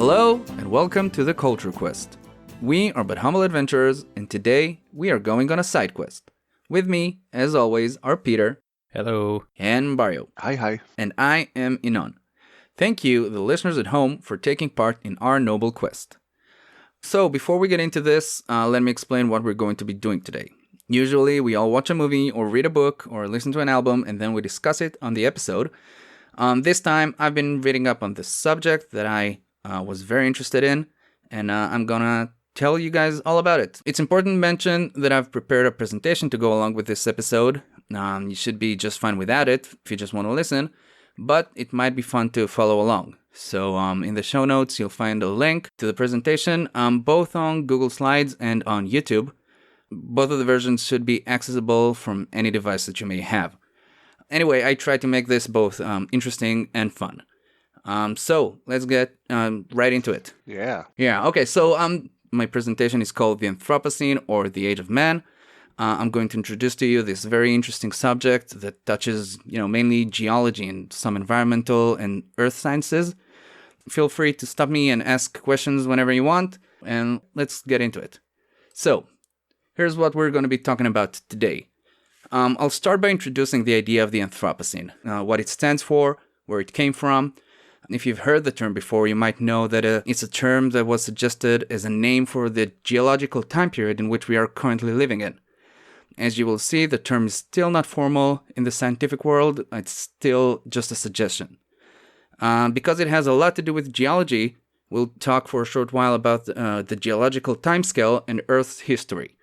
Hello, and welcome to the Culture Quest. We are but humble adventurers, and today we are going on a side quest. With me, as always, are Peter. Hello. And Barrio. Hi. And I am Inon. Thank you, the listeners at home, for taking part in our noble quest. So, before we get into this, let me explain what we're going to be doing today. Usually, we all watch a movie, or read a book, or listen to an album, and then we discuss it on the episode. This time, I've been reading up on this subject that I was very interested in, and I'm gonna tell you guys all about it. It's important to mention that I've prepared a presentation to go along with this episode. You should be just fine without it if you just want to listen, but it might be fun to follow along. So in the show notes, you'll find a link to the presentation, both on Google Slides and on YouTube. Both of the versions should be accessible from any device that you may have. Anyway, I tried to make this both interesting and fun. So let's get right into it. Yeah. Okay, so my presentation is called The Anthropocene, or The Age of Man. I'm going to introduce to you this very interesting subject that touches, mainly geology and some environmental and earth sciences. Feel free to stop me and ask questions whenever you want, and let's get into it. So, here's what we're going to be talking about today. I'll start by introducing the idea of the Anthropocene, what it stands for, where it came from. If you've heard the term before, you might know that it's a term that was suggested as a name for the geological time period in which we are currently living in. As you will see, the term is still not formal in the scientific world. It's still just a suggestion. Because it has a lot to do with geology, we'll talk for a short while about the geological timescale and Earth's history.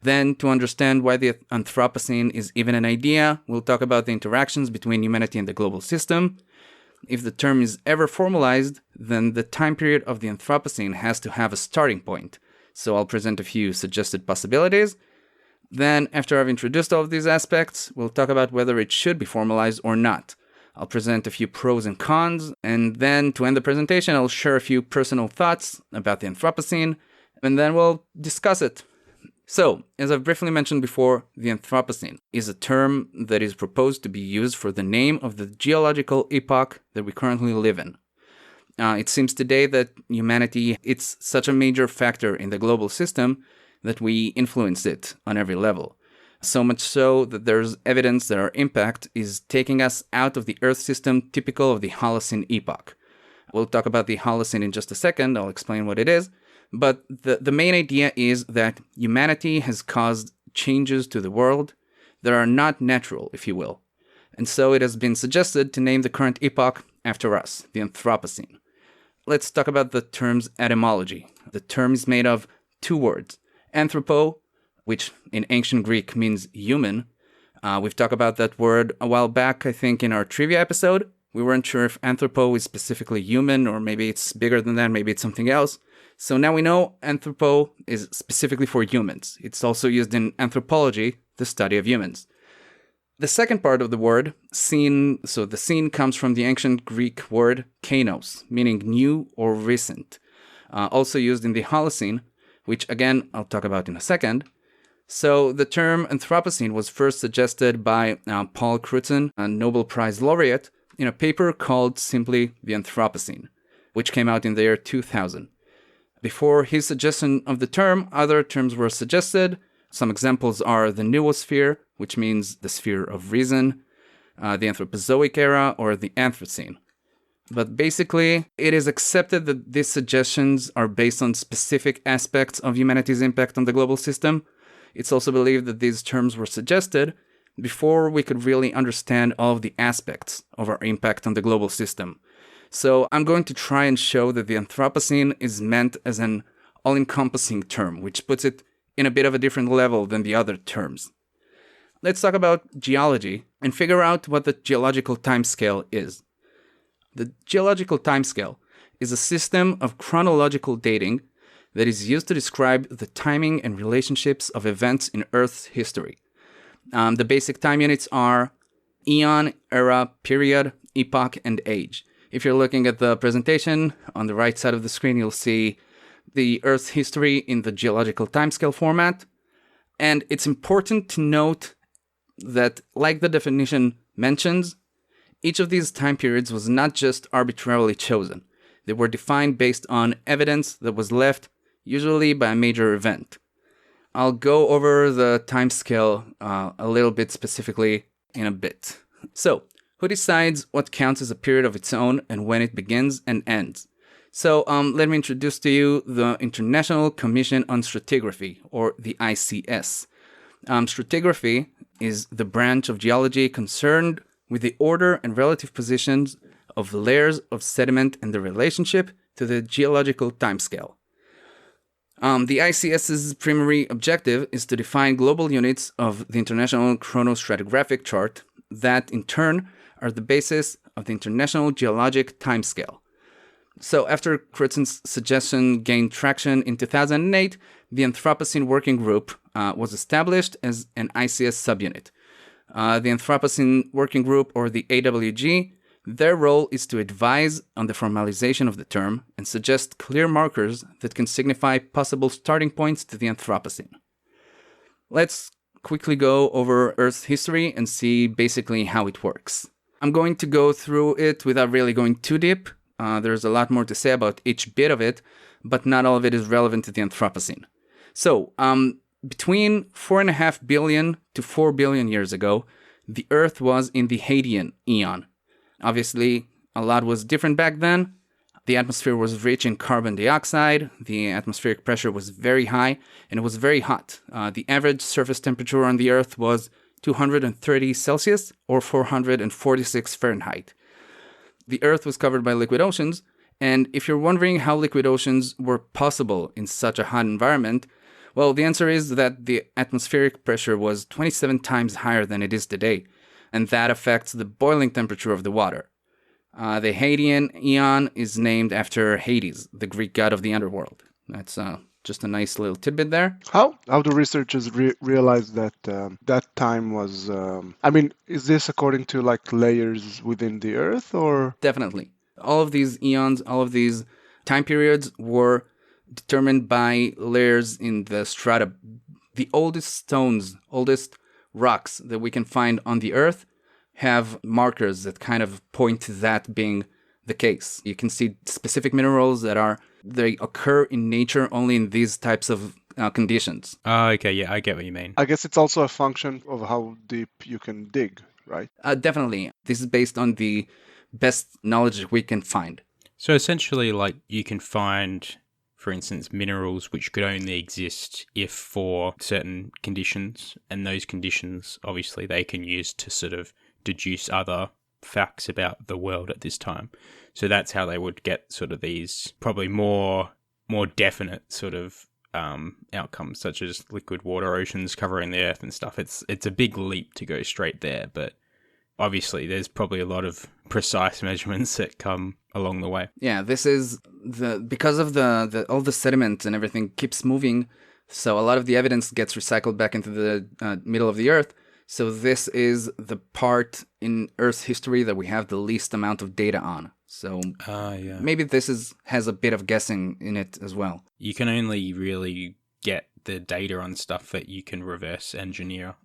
Then, to understand why the Anthropocene is even an idea, we'll talk about the interactions between humanity and the global system. If the term is ever formalized, then the time period of the Anthropocene has to have a starting point. So I'll present a few suggested possibilities. Then, after I've introduced all of these aspects, we'll talk about whether it should be formalized or not. I'll present a few pros and cons, and then to end the presentation, I'll share a few personal thoughts about the Anthropocene, and then we'll discuss it. So, as I've briefly mentioned before, the Anthropocene is a term that is proposed to be used for the name of the geological epoch that we currently live in. It seems today that humanity, it's such a major factor in the global system that we influence it on every level. So much so that there's evidence that our impact is taking us out of the Earth system typical of the Holocene epoch. We'll talk about the Holocene in just a second, I'll explain what it is. But the main idea is that humanity has caused changes to the world that are not natural, if you will. And so it has been suggested to name the current epoch after us, the Anthropocene. Let's talk about the term's etymology. The term is made of two words. Anthropo, which in ancient Greek means human. We've talked about that word a while back, I think, in our trivia episode. We weren't sure if anthropo is specifically human, or maybe it's bigger than that, maybe it's something else. So now we know anthropo is specifically for humans. It's also used in anthropology, the study of humans. The second part of the word, scene, so the scene comes from the ancient Greek word kainos, meaning new or recent, also used in the Holocene, which again, I'll talk about in a second. So the term Anthropocene was first suggested by Paul Crutzen, a Nobel Prize laureate, in a paper called simply The Anthropocene, which came out in the year 2000. Before his suggestion of the term, other terms were suggested. Some examples are the noosphere, which means the sphere of reason, the Anthropozoic era, or the Anthropocene. But basically, it is accepted that these suggestions are based on specific aspects of humanity's impact on the global system. It's also believed that these terms were suggested before we could really understand all of the aspects of our impact on the global system. So I'm going to try and show that the Anthropocene is meant as an all-encompassing term, which puts it in a bit of a different level than the other terms. Let's talk about geology and figure out what the geological timescale is. The geological timescale is a system of chronological dating that is used to describe the timing and relationships of events in Earth's history. The basic time units are eon, era, period, epoch, and age. If you're looking at the presentation, on the right side of the screen, you'll see the Earth's history in the geological timescale format. And it's important to note that, like the definition mentions, each of these time periods was not just arbitrarily chosen. They were defined based on evidence that was left, usually by a major event. I'll go over the timescale a little bit specifically in a bit. So, who decides what counts as a period of its own and when it begins and ends? So, let me introduce to you the International Commission on Stratigraphy, or the ICS. Stratigraphy is the branch of geology concerned with the order and relative positions of layers of sediment and their relationship to the geological timescale. The ICS's primary objective is to define global units of the International Chronostratigraphic Chart that, in turn, are the basis of the International Geologic Timescale. So, after Crutzen suggestion gained traction in 2008, the Anthropocene Working Group was established as an ICS subunit. The Anthropocene Working Group, or the AWG, their role is to advise on the formalization of the term and suggest clear markers that can signify possible starting points to the Anthropocene. Let's quickly go over Earth's history and see basically how it works. I'm going to go through it without really going too deep. There's a lot more to say about each bit of it, but not all of it is relevant to the Anthropocene. So, between 4.5 billion to 4 billion years ago, the Earth was in the Hadean Eon. Obviously, a lot was different back then. The atmosphere was rich in carbon dioxide, the atmospheric pressure was very high, and it was very hot. The average surface temperature on the Earth was 230 Celsius or 446 Fahrenheit. The Earth was covered by liquid oceans, and if you're wondering how liquid oceans were possible in such a hot environment, well, the answer is that the atmospheric pressure was 27 times higher than it is today, and that affects the boiling temperature of the water. The Hadean Eon is named after Hades, the Greek god of the underworld. That's just a nice little tidbit there. How do researchers realize that that time was? Is this according to like layers within the Earth, or? Definitely. All of these eons, all of these time periods were determined by layers in the strata. The oldest stones, oldest rocks that we can find on the Earth have markers that kind of point to that being the case. You can see specific minerals they occur in nature only in these types of conditions. Okay, yeah, I get what you mean. I guess it's also a function of how deep you can dig, right? Definitely. This is based on the best knowledge we can find. So essentially, like, you can find, for instance, minerals which could only exist if for certain conditions, and those conditions, obviously, they can use to sort of deduce other facts about the world at this time. So that's how they would get sort of these probably more definite sort of outcomes, such as liquid water oceans covering the Earth and stuff. It's a big leap to go straight there, but obviously there's probably a lot of precise measurements that come along the way. Yeah, this is because of the all the sediment and everything keeps moving, so a lot of the evidence gets recycled back into the middle of the Earth. So this is the part in Earth's history that we have the least amount of data on. So maybe this has a bit of guessing in it as well. You can only really get the data on stuff that you can reverse engineer,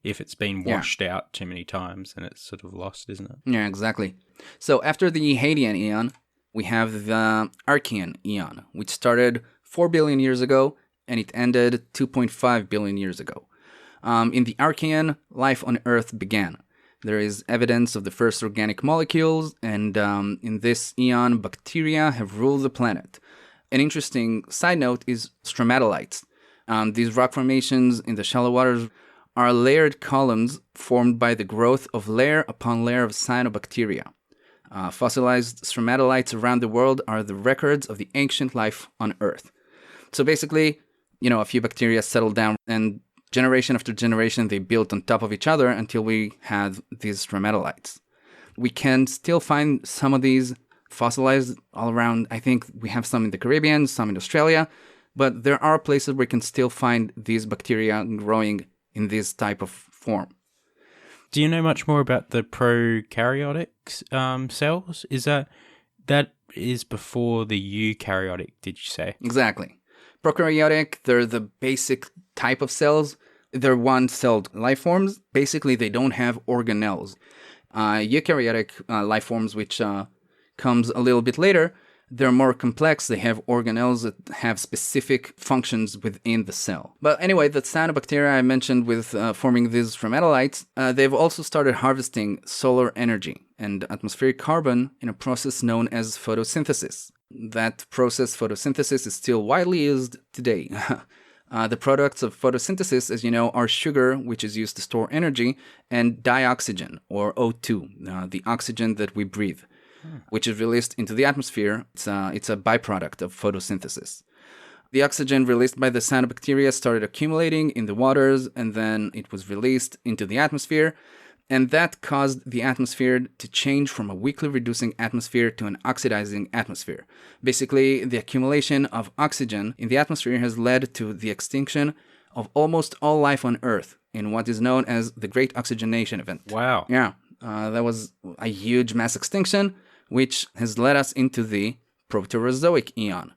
if it's been washed out too many times, then it's sort of lost, isn't it? Yeah, exactly. So after the Hadean Eon, we have the Archean Eon, which started 4 billion years ago, and it ended 2.5 billion years ago. In the Archean, life on Earth began. There is evidence of the first organic molecules, and in this eon, bacteria have ruled the planet. An interesting side note is stromatolites. These rock formations in the shallow waters are layered columns formed by the growth of layer upon layer of cyanobacteria. Fossilized stromatolites around the world are the records of the ancient life on Earth. So basically, a few bacteria settled down, and generation after generation, they built on top of each other until we had these stromatolites. We can still find some of these fossilized all around. I think we have some in the Caribbean, some in Australia, but there are places where we can still find these bacteria growing in this type of form. Do you know much more about the prokaryotic cells? Is that is before the eukaryotic, did you say? Exactly. Prokaryotic, they're the basic type of cells. They're one-celled life forms. Basically, they don't have organelles. Eukaryotic life forms, which comes a little bit later, They're more complex. They have organelles that have specific functions within the cell. But anyway, the cyanobacteria I mentioned with forming these stromatolites, they've also started harvesting solar energy and atmospheric carbon in a process known as photosynthesis. That process, photosynthesis, is still widely used today. The products of photosynthesis, as you know, are sugar, which is used to store energy, and dioxygen, or O2, the oxygen that we breathe, which is released into the atmosphere. It's a byproduct of photosynthesis. The oxygen released by the cyanobacteria started accumulating in the waters, and then it was released into the atmosphere, and that caused the atmosphere to change from a weakly reducing atmosphere to an oxidizing atmosphere. Basically, the accumulation of oxygen in the atmosphere has led to the extinction of almost all life on Earth in what is known as the Great Oxygenation Event. Wow. Yeah, that was a huge mass extinction, which has led us into the Proterozoic Eon.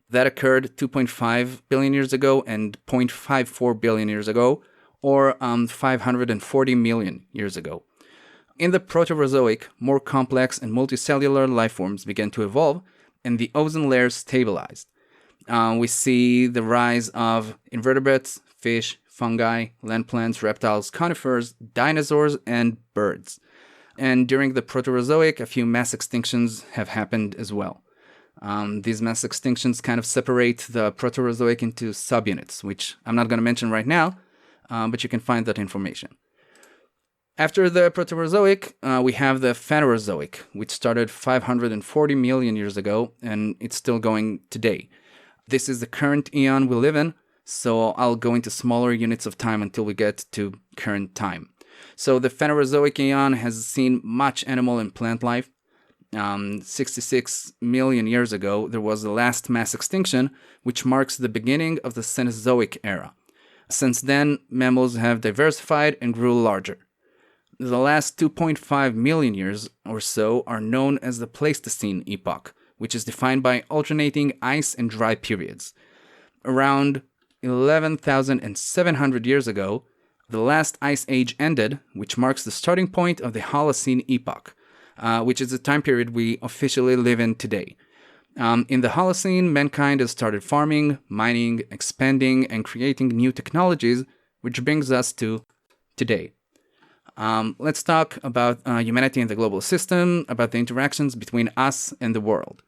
That occurred 2.5 billion years ago and 0.54 billion years ago, or 540 million years ago. In the Proterozoic, more complex and multicellular life forms began to evolve, and the ozone layer stabilized. We see the rise of invertebrates, fish, fungi, land plants, reptiles, conifers, dinosaurs, and birds. And during the Proterozoic, a few mass extinctions have happened as well. These mass extinctions kind of separate the Proterozoic into subunits, which I'm not going to mention right now, but you can find that information. After the Proterozoic, we have the Phanerozoic, which started 540 million years ago, and it's still going today. This is the current eon we live in, so I'll go into smaller units of time until we get to current time. So the Phanerozoic eon has seen much animal and plant life. 66 million years ago, there was the last mass extinction, which marks the beginning of the Cenozoic era. Since then, mammals have diversified and grew larger. The last 2.5 million years or so are known as the Pleistocene epoch, which is defined by alternating ice and dry periods. Around 11,700 years ago, the last ice age ended, which marks the starting point of the Holocene epoch, which is the time period we officially live in today. In the Holocene, mankind has started farming, mining, expanding, and creating new technologies, which brings us to today. Let's talk about humanity and the global system, about the interactions between us and the world.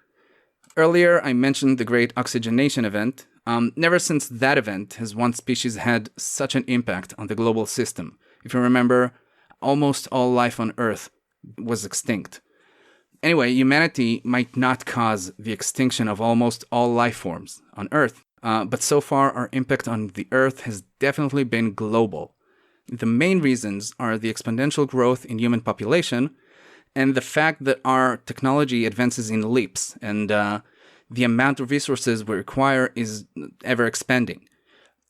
Earlier, I mentioned the Great Oxygenation Event. Never since that event has one species had such an impact on the global system. If you remember, almost all life on Earth was extinct. Anyway, humanity might not cause the extinction of almost all life forms on Earth, but so far our impact on the Earth has definitely been global. The main reasons are the exponential growth in human population and the fact that our technology advances in leaps and the amount of resources we require is ever expanding.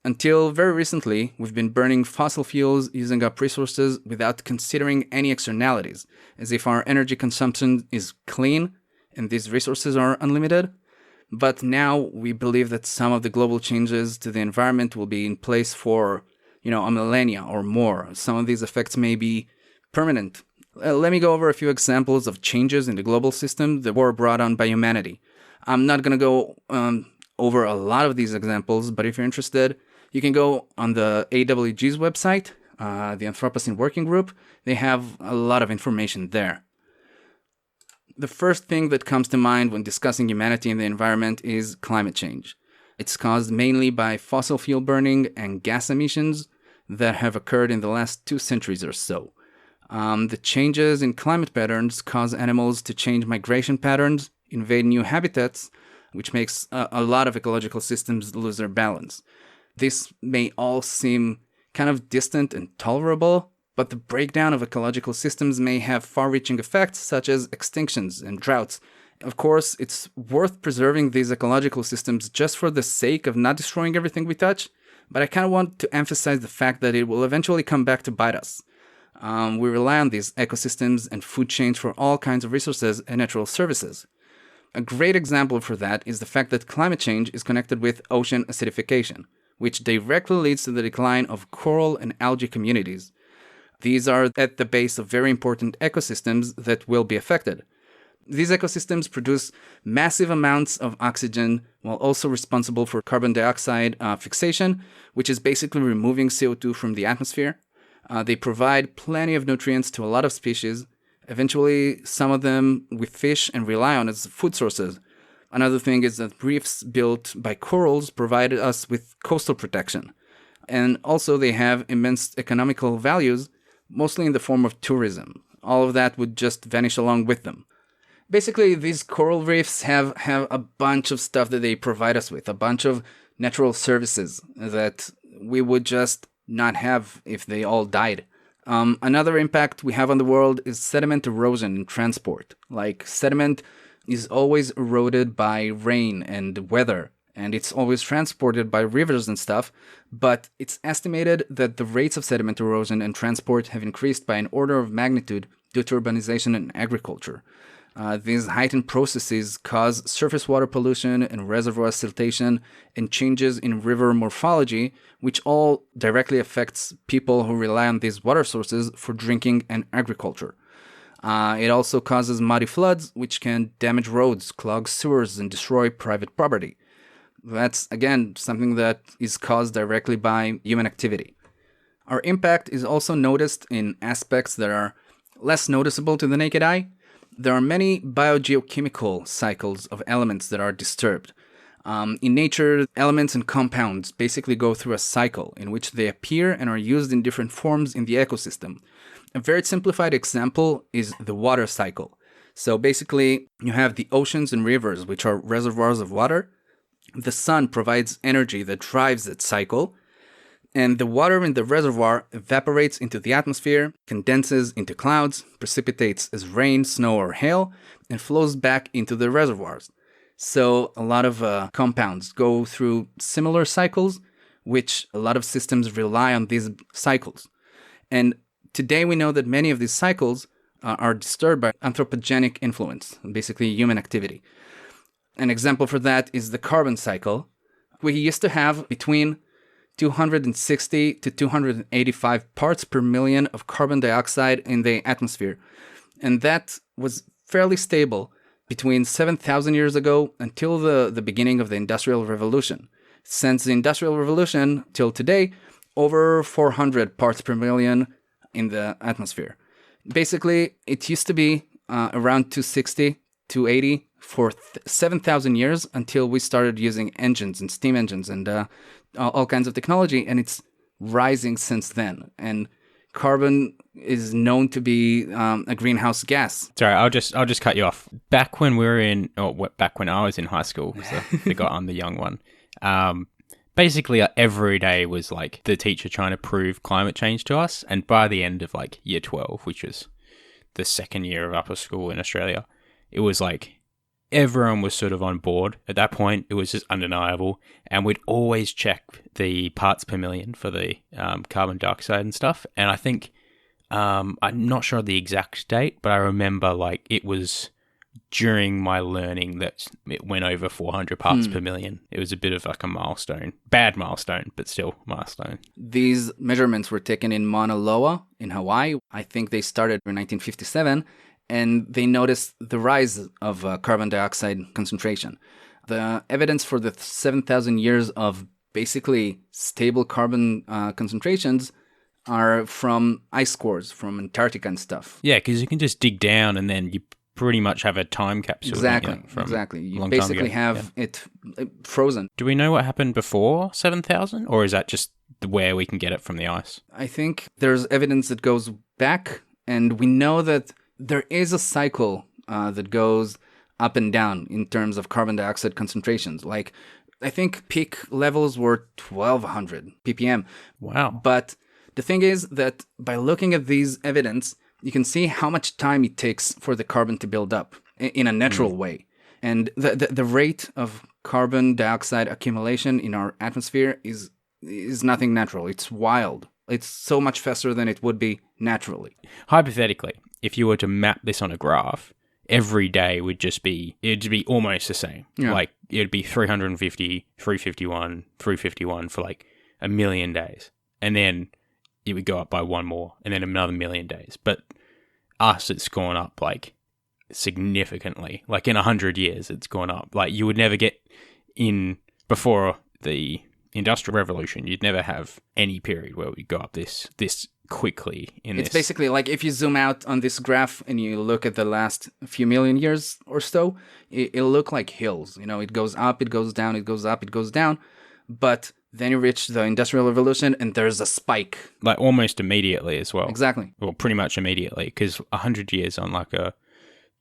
Until very recently, we've been burning fossil fuels, using up resources without considering any externalities, as if our energy consumption is clean and these resources are unlimited. But now we believe that some of the global changes to the environment will be in place for, a millennia or more. Some of these effects may be permanent. Let me go over a few examples of changes in the global system that were brought on by humanity. I'm not going to go over a lot of these examples, but if you're interested, you can go on the AWG's website, the Anthropocene Working Group. They have a lot of information there. The first thing that comes to mind when discussing humanity and the environment is climate change. It's caused mainly by fossil fuel burning and gas emissions that have occurred in the last 2 centuries or so. The changes in climate patterns cause animals to change migration patterns, invade new habitats, which makes a lot of ecological systems lose their balance. This may all seem kind of distant and tolerable, but the breakdown of ecological systems may have far-reaching effects such as extinctions and droughts. Of course, it's worth preserving these ecological systems just for the sake of not destroying everything we touch, but I kind of want to emphasize the fact that it will eventually come back to bite us. We rely on these ecosystems and food chains for all kinds of resources and natural services. A great example for that is the fact that climate change is connected with ocean acidification, which directly leads to the decline of coral and algae communities. These are at the base of very important ecosystems that will be affected. These ecosystems produce massive amounts of oxygen while also responsible for carbon dioxide fixation, which is basically removing CO2 from the atmosphere. They provide plenty of nutrients to a lot of species, eventually some of them with fish and rely on as food sources. Another thing is that reefs built by corals provide us with coastal protection. And also they have immense economical values, mostly in the form of tourism. All of that would just vanish along with them. Basically, these coral reefs have a bunch of stuff that they provide us with, a bunch of natural services that we would just not have if they all died. Another impact we have on the world is sediment erosion and transport. Like, sediment is always eroded by rain and weather, and it's always transported by rivers and stuff, but it's estimated that the rates of sediment erosion and transport have increased by an order of magnitude due to urbanization and agriculture. These heightened processes cause surface water pollution and reservoir siltation and changes in river morphology, which all directly affects people who rely on these water sources for drinking and agriculture. It also causes muddy floods, which can damage roads, clog sewers, and destroy private property. That's, again, something that is caused directly by human activity. Our impact is also noticed in aspects that are less noticeable to the naked eye. There are many biogeochemical cycles of elements that are disturbed. In nature, elements and compounds basically go through a cycle in which they appear and are used in different forms in the ecosystem. A very simplified example is the water cycle. So basically, you have the oceans and rivers, which are reservoirs of water. The sun provides energy that drives that cycle, and the water in the reservoir evaporates into the atmosphere, condenses into clouds, precipitates as rain, snow, or hail, and flows back into the reservoirs. So a lot of compounds go through similar cycles, which a lot of systems rely on these cycles. And today we know that many of these cycles are disturbed by anthropogenic influence, basically human activity. An example for that is the carbon cycle. We used to have between 260 to 285 parts per million of carbon dioxide in the atmosphere. And that was fairly stable between 7,000 years ago until the beginning of the Industrial Revolution. Since the Industrial Revolution till today, over 400 parts per million in the atmosphere. Basically, it used to be around 260, 280 for 7,000 years until we started using engines and steam engines and all kinds of technology, and it's rising since then. And carbon is known to be a greenhouse gas. Sorry, I'll just cut you off. Back when back when I was in high school, so I forgot I'm the young one. Basically, every day was like the teacher trying to prove climate change to us, and by the end of like year 12, which was the second year of upper school in Australia, it was like everyone was sort of on board. At that point, it was just undeniable. And we'd always check the parts per million for the carbon dioxide and stuff. And I think, I'm not sure the exact date, but I remember like it was during my learning that it went over 400 parts per million. It was a bit of like a milestone. Bad milestone, but still milestone. These measurements were taken in Mauna Loa in Hawaii. I think they started in 1957. And they noticed the rise of carbon dioxide concentration. The evidence for the 7,000 years of basically stable carbon concentrations are from ice cores, from Antarctica and stuff. Yeah, because you can just dig down and then you pretty much have a time capsule. Exactly. You basically have it frozen. Do we know what happened before 7,000? Or is that just where we can get it from the ice? I think there's evidence that goes back, and we know that there is a cycle that goes up and down in terms of carbon dioxide concentrations. Like, I think peak levels were 1,200 ppm. Wow. But the thing is that by looking at these evidence, you can see how much time it takes for the carbon to build up in a natural way. And the rate of carbon dioxide accumulation in our atmosphere is nothing natural. It's wild. It's so much faster than it would be naturally. Hypothetically, if you were to map this on a graph, every day would just be, it'd be almost the same. Yeah. Like, it'd be 350, 351, 351 for like a million days. And then it would go up by one more, and then another million days. But us, it's gone up like significantly. Like in 100 years, it's gone up. Like you would never get in before the Industrial Revolution. You'd never have any period where we go up this quickly in It's this. basically like if you zoom out on this graph and you look at the last few million years or so, it'll look like hills. It goes up, it goes down, it goes up, it goes down. But then you reach the Industrial Revolution and there's a spike. Like almost immediately as well. Exactly. Well, pretty much immediately, because 100 years on like a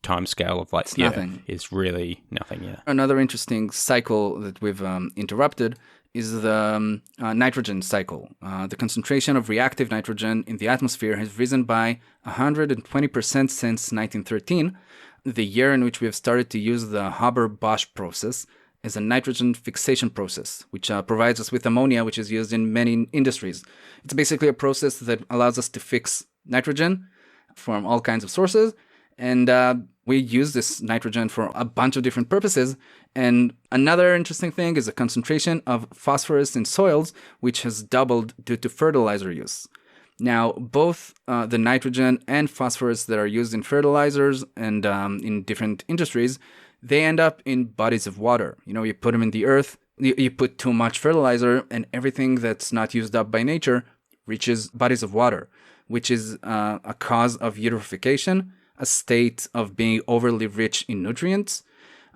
time scale of like nothing. Is really nothing. Yeah. Another interesting cycle that we've interrupted is the nitrogen cycle. The concentration of reactive nitrogen in the atmosphere has risen by 120% since 1913, the year in which we have started to use the Haber-Bosch process as a nitrogen fixation process, which provides us with ammonia, which is used in many industries. It's basically a process that allows us to fix nitrogen from all kinds of sources, and we use this nitrogen for a bunch of different purposes. And another interesting thing is the concentration of phosphorus in soils, which has doubled due to fertilizer use. Now, both the nitrogen and phosphorus that are used in fertilizers and in different industries, they end up in bodies of water. You put them in the earth, you put too much fertilizer, and everything that's not used up by nature reaches bodies of water, which is a cause of eutrophication, a state of being overly rich in nutrients.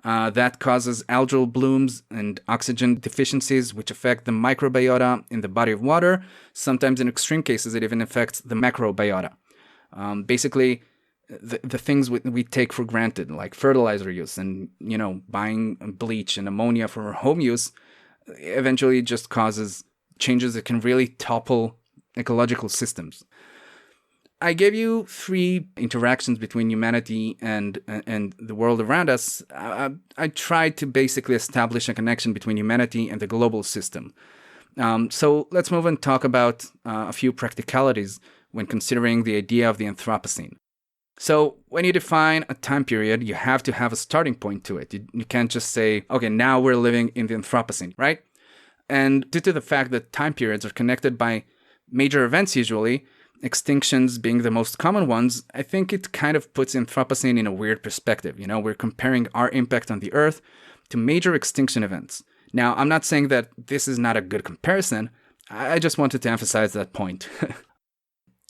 That causes algal blooms and oxygen deficiencies, which affect the microbiota in the body of water. Sometimes in extreme cases, it even affects the macrobiota. Basically, the things we take for granted, like fertilizer use and, buying bleach and ammonia for home use, eventually just causes changes that can really topple ecological systems. I gave you 3 interactions between humanity and the world around us. I tried to basically establish a connection between humanity and the global system. So let's move and talk about a few practicalities when considering the idea of the Anthropocene. So when you define a time period, you have to have a starting point to it. You can't just say, okay, now we're living in the Anthropocene, right? And due to the fact that time periods are connected by major events usually, extinctions being the most common ones, I think it kind of puts Anthropocene in a weird perspective. We're comparing our impact on the Earth to major extinction events. Now, I'm not saying that this is not a good comparison. I just wanted to emphasize that point.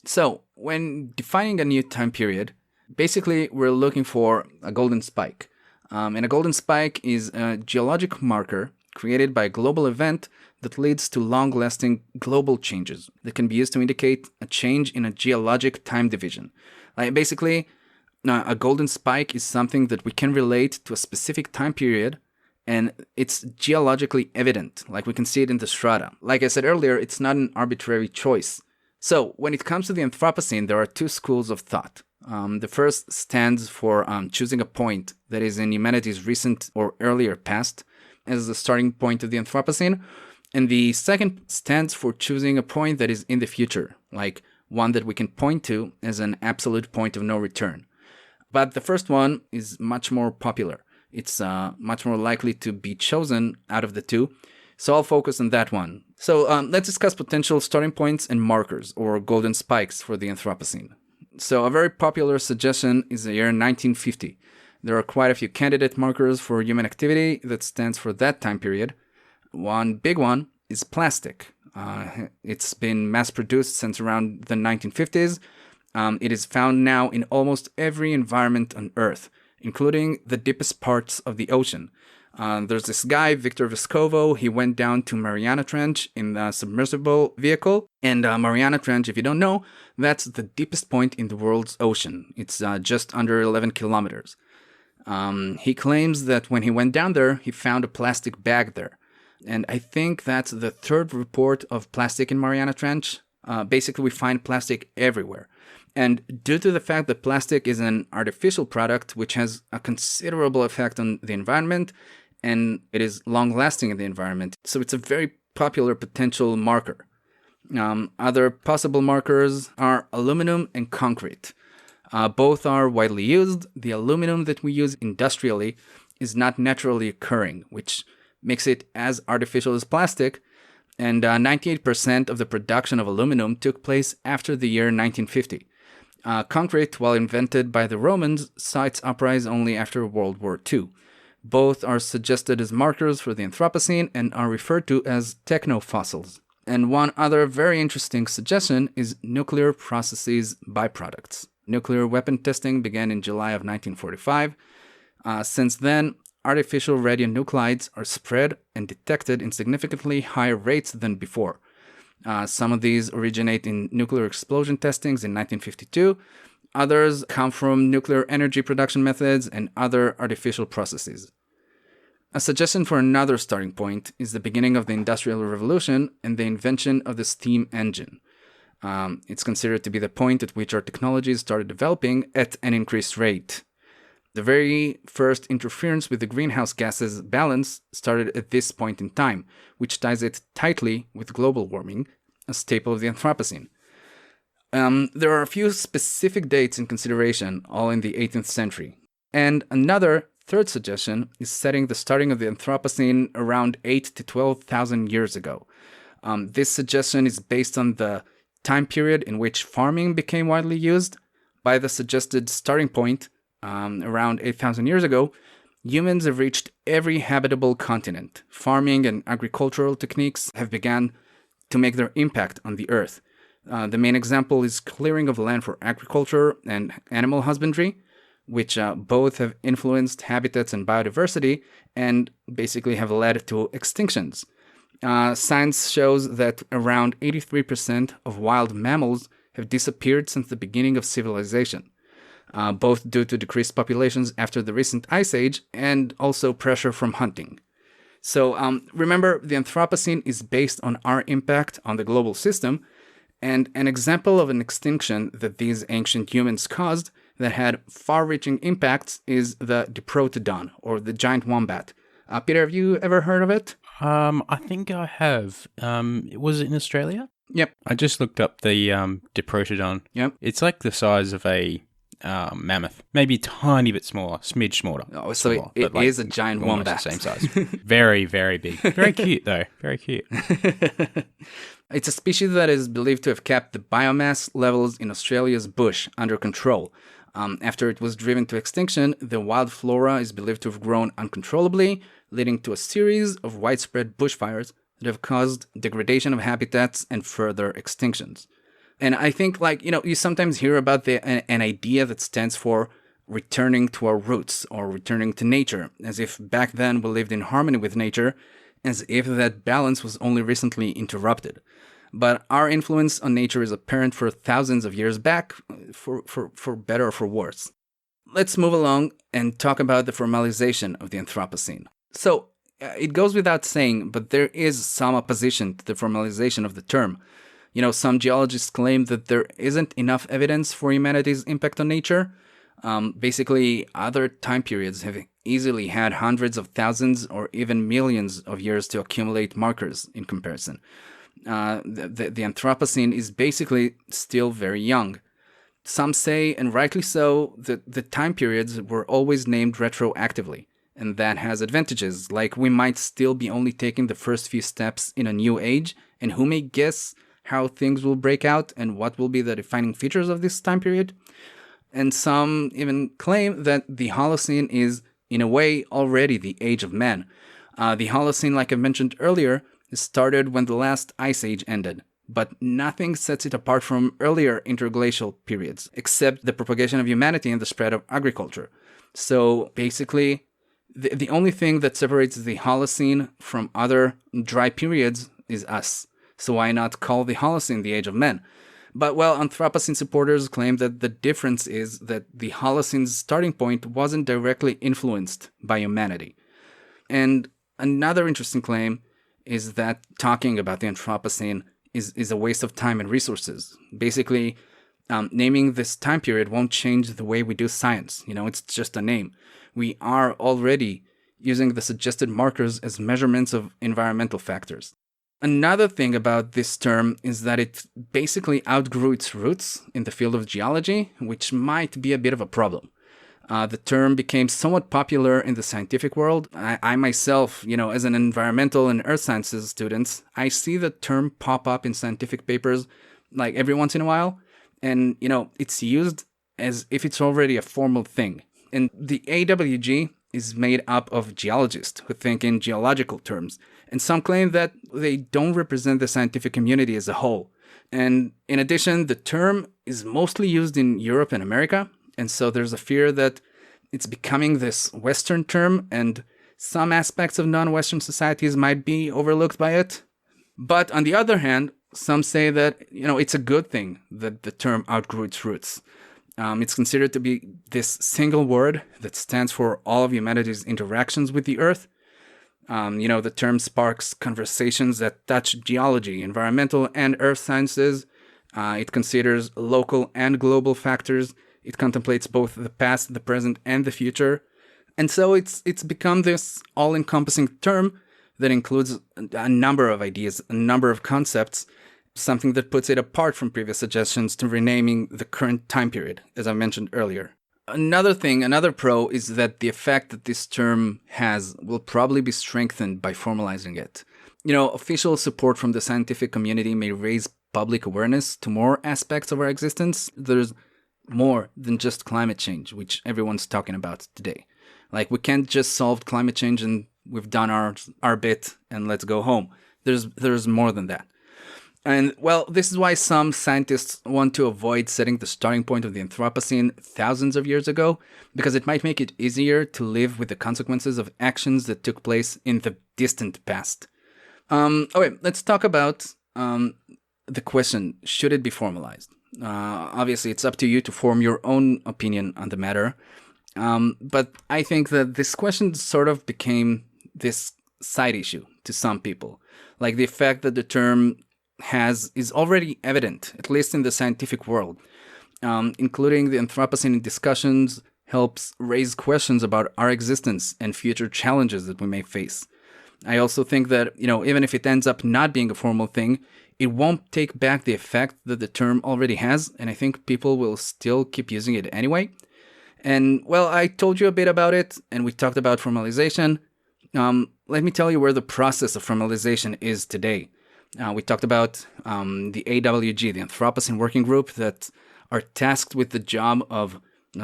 So, when defining a new time period, basically we're looking for a golden spike. And a golden spike is a geologic marker created by a global event that leads to long-lasting global changes that can be used to indicate a change in a geologic time division. Like basically, a golden spike is something that we can relate to a specific time period, and it's geologically evident, like we can see it in the strata. Like I said earlier, it's not an arbitrary choice. So, when it comes to the Anthropocene, there are 2 schools of thought. The first stands for choosing a point that is in humanity's recent or earlier past as the starting point of the Anthropocene. And the second stands for choosing a point that is in the future, like one that we can point to as an absolute point of no return. But the first one is much more popular. It's much more likely to be chosen out of the 2. So I'll focus on that one. So let's discuss potential starting points and markers, or golden spikes, for the Anthropocene. So a very popular suggestion is the year 1950. There are quite a few candidate markers for human activity that stands for that time period. One big one is plastic. It's been mass-produced since around the 1950s. It is found now in almost every environment on Earth, including the deepest parts of the ocean. There's this guy, Victor Vescovo. He went down to Mariana Trench in the submersible vehicle. And Mariana Trench, if you don't know, that's the deepest point in the world's ocean. It's just under 11 kilometers. He claims that when he went down there, he found a plastic bag there. And I think that's the 3rd report of plastic in Mariana Trench. Basically, we find plastic everywhere. And due to the fact that plastic is an artificial product which has a considerable effect on the environment, and it is long-lasting in the environment, so it's a very popular potential marker. Other possible markers are aluminum and concrete. Both are widely used. The aluminum that we use industrially is not naturally occurring, which makes it as artificial as plastic, and 98% of the production of aluminum took place after the year 1950. Concrete, while invented by the Romans, saw its uprise only after World War II. Both are suggested as markers for the Anthropocene and are referred to as technofossils. And one other very interesting suggestion is nuclear processes byproducts. Nuclear weapon testing began in July of 1945. Since then, artificial radionuclides are spread and detected in significantly higher rates than before. Some of these originate in nuclear explosion testings in 1952. Others come from nuclear energy production methods and other artificial processes. A suggestion for another starting point is the beginning of the Industrial Revolution and the invention of the steam engine. It's considered to be the point at which our technologies started developing at an increased rate. The very first interference with the greenhouse gases balance started at this point in time, which ties it tightly with global warming, a staple of the Anthropocene. There are a few specific dates in consideration, all in the 18th century. And another third suggestion is setting the starting of the Anthropocene around 8 to 12,000 years ago. This suggestion is based on the time period in which farming became widely used. By the suggested starting point, around 8,000 years ago, humans have reached every habitable continent. Farming and agricultural techniques have begun to make their impact on the earth. The main example is clearing of land for agriculture and animal husbandry, which both have influenced habitats and biodiversity and basically have led to extinctions. Science shows that around 83% of wild mammals have disappeared since the beginning of civilization, both due to decreased populations after the recent ice age and also pressure from hunting. So remember, the Anthropocene is based on our impact on the global system, and an example of an extinction that these ancient humans caused that had far-reaching impacts is the Diprotodon, or the giant wombat. Peter, have you ever heard of it? I think I have. Was it in Australia? Yep. I just looked up the Diprotodon. Yep. It's like the size of a mammoth, maybe a tiny bit smaller, smidge smaller. Oh, so smaller, it is a giant wombat. The same size. Very, very big. Very cute, though. Very cute. It's a species that is believed to have kept the biomass levels in Australia's bush under control. After it was driven to extinction, the wild flora is believed to have grown uncontrollably, leading to a series of widespread bushfires that have caused degradation of habitats and further extinctions. And I think, you sometimes hear about an idea that stands for returning to our roots or returning to nature, as if back then we lived in harmony with nature, as if that balance was only recently interrupted. But our influence on nature is apparent for thousands of years back, for better or for worse. Let's move along and talk about the formalization of the Anthropocene. So, it goes without saying, but there is some opposition to the formalization of the term. Some geologists claim that there isn't enough evidence for humanity's impact on nature. Basically, other time periods have easily had hundreds of thousands or even millions of years to accumulate markers in comparison. The Anthropocene is basically still very young. Some say, and rightly so, that the time periods were always named retroactively, and that has advantages, like we might still be only taking the first few steps in a new age, and who may guess how things will break out and what will be the defining features of this time period. And some even claim that the Holocene is, in a way, already the age of man. The Holocene, like I mentioned earlier, started when the last ice age ended, but nothing sets it apart from earlier interglacial periods, except the propagation of humanity and the spread of agriculture. So basically, the only thing that separates the Holocene from other dry periods is us. So why not call the Holocene the age of men? But, Anthropocene supporters claim that the difference is that the Holocene's starting point wasn't directly influenced by humanity. And another interesting claim is that talking about the Anthropocene is a waste of time and resources. Basically, naming this time period won't change the way we do science. It's just a name. We are already using the suggested markers as measurements of environmental factors. Another thing about this term is that it basically outgrew its roots in the field of geology, which might be a bit of a problem. The term became somewhat popular in the scientific world. I myself, as an environmental and earth sciences student, I see the term pop up in scientific papers like every once in a while. And, it's used as if it's already a formal thing. And the AWG is made up of geologists who think in geological terms, and some claim that they don't represent the scientific community as a whole. And in addition, the term is mostly used in Europe and America, and so there's a fear that it's becoming this Western term, and some aspects of non-Western societies might be overlooked by it. But on the other hand, some say that, it's a good thing that the term outgrew its roots. It's considered to be this single word that stands for all of humanity's interactions with the Earth. The term sparks conversations that touch geology, environmental, and earth sciences. It considers local and global factors. It contemplates both the past, the present, and the future. And so it's become this all-encompassing term that includes a number of ideas, a number of concepts, something that puts it apart from previous suggestions to renaming the current time period, as I mentioned earlier. Another pro is that the effect that this term has will probably be strengthened by formalizing it. Official support from the scientific community may raise public awareness to more aspects of our existence. There's more than just climate change, which everyone's talking about today. Like, we can't just solve climate change and we've done our bit and let's go home. There's more than that. And, well, this is why some scientists want to avoid setting the starting point of the Anthropocene thousands of years ago, because it might make it easier to live with the consequences of actions that took place in the distant past. Okay, let's talk about the question, should it be formalized? Obviously, it's up to you to form your own opinion on the matter. But I think that this question sort of became this side issue to some people. Like, the effect that the term is already evident, at least in the scientific world. Including the Anthropocene discussions helps raise questions about our existence and future challenges that we may face. I also think that, even if it ends up not being a formal thing, it won't take back the effect that the term already has, and I think people will still keep using it anyway. And, well, I told you a bit about it, and we talked about formalization. Let me tell you where the process of formalization is today. We talked about the AWG, the Anthropocene Working Group, that are tasked with the job of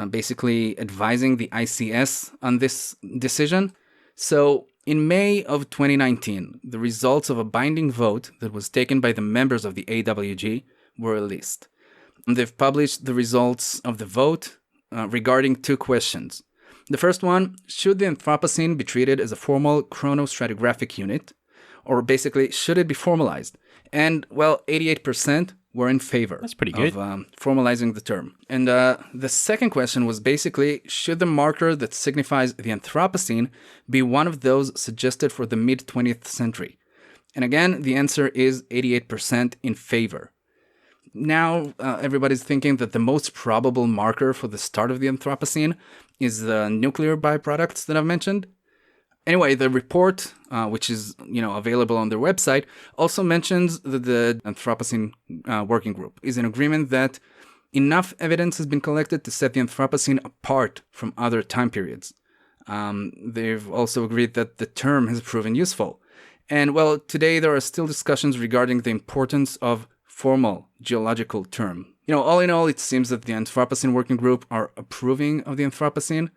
basically advising the ICS on this decision. So in May of 2019, the results of a binding vote that was taken by the members of the AWG were released. They've published the results of the vote regarding two questions. The first one, should the Anthropocene be treated as a formal chronostratigraphic unit? Or basically, should it be formalized? And, well, 88% were in favor. That's pretty good. Of formalizing the term. And the second question was basically, should the marker that signifies the Anthropocene be one of those suggested for the mid-20th century? And again, the answer is 88% in favor. Now, everybody's thinking that the most probable marker for the start of the Anthropocene is the nuclear byproducts that I've mentioned. Anyway, the report, which is available on their website, also mentions that the Anthropocene Working Group is in agreement that enough evidence has been collected to set the Anthropocene apart from other time periods. They've also agreed that the term has proven useful. And, well, today there are still discussions regarding the importance of formal geological term. All in all, it seems that the Anthropocene Working Group are approving of the Anthropocene.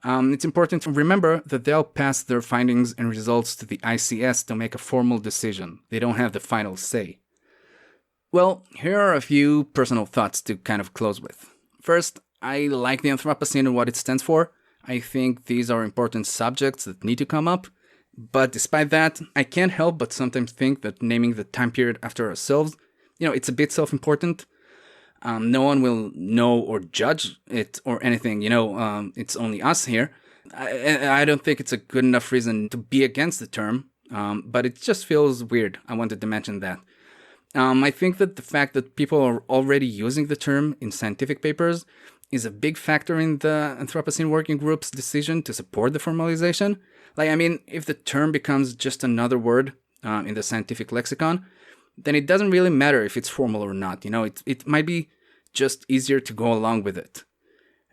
It's important to remember that they'll pass their findings and results to the ICS to make a formal decision. They don't have the final say. Well, here are a few personal thoughts to kind of close with. First, I like the Anthropocene and what it stands for. I think these are important subjects that need to come up. But despite that, I can't help but sometimes think that naming the time period after ourselves, it's a bit self-important. No one will know or judge it or anything, it's only us here. I don't think it's a good enough reason to be against the term, but it just feels weird. I wanted to mention that. I think that the fact that people are already using the term in scientific papers is a big factor in the Anthropocene Working Group's decision to support the formalization. If the term becomes just another word in the scientific lexicon, then it doesn't really matter if it's formal or not. It might be just easier to go along with it.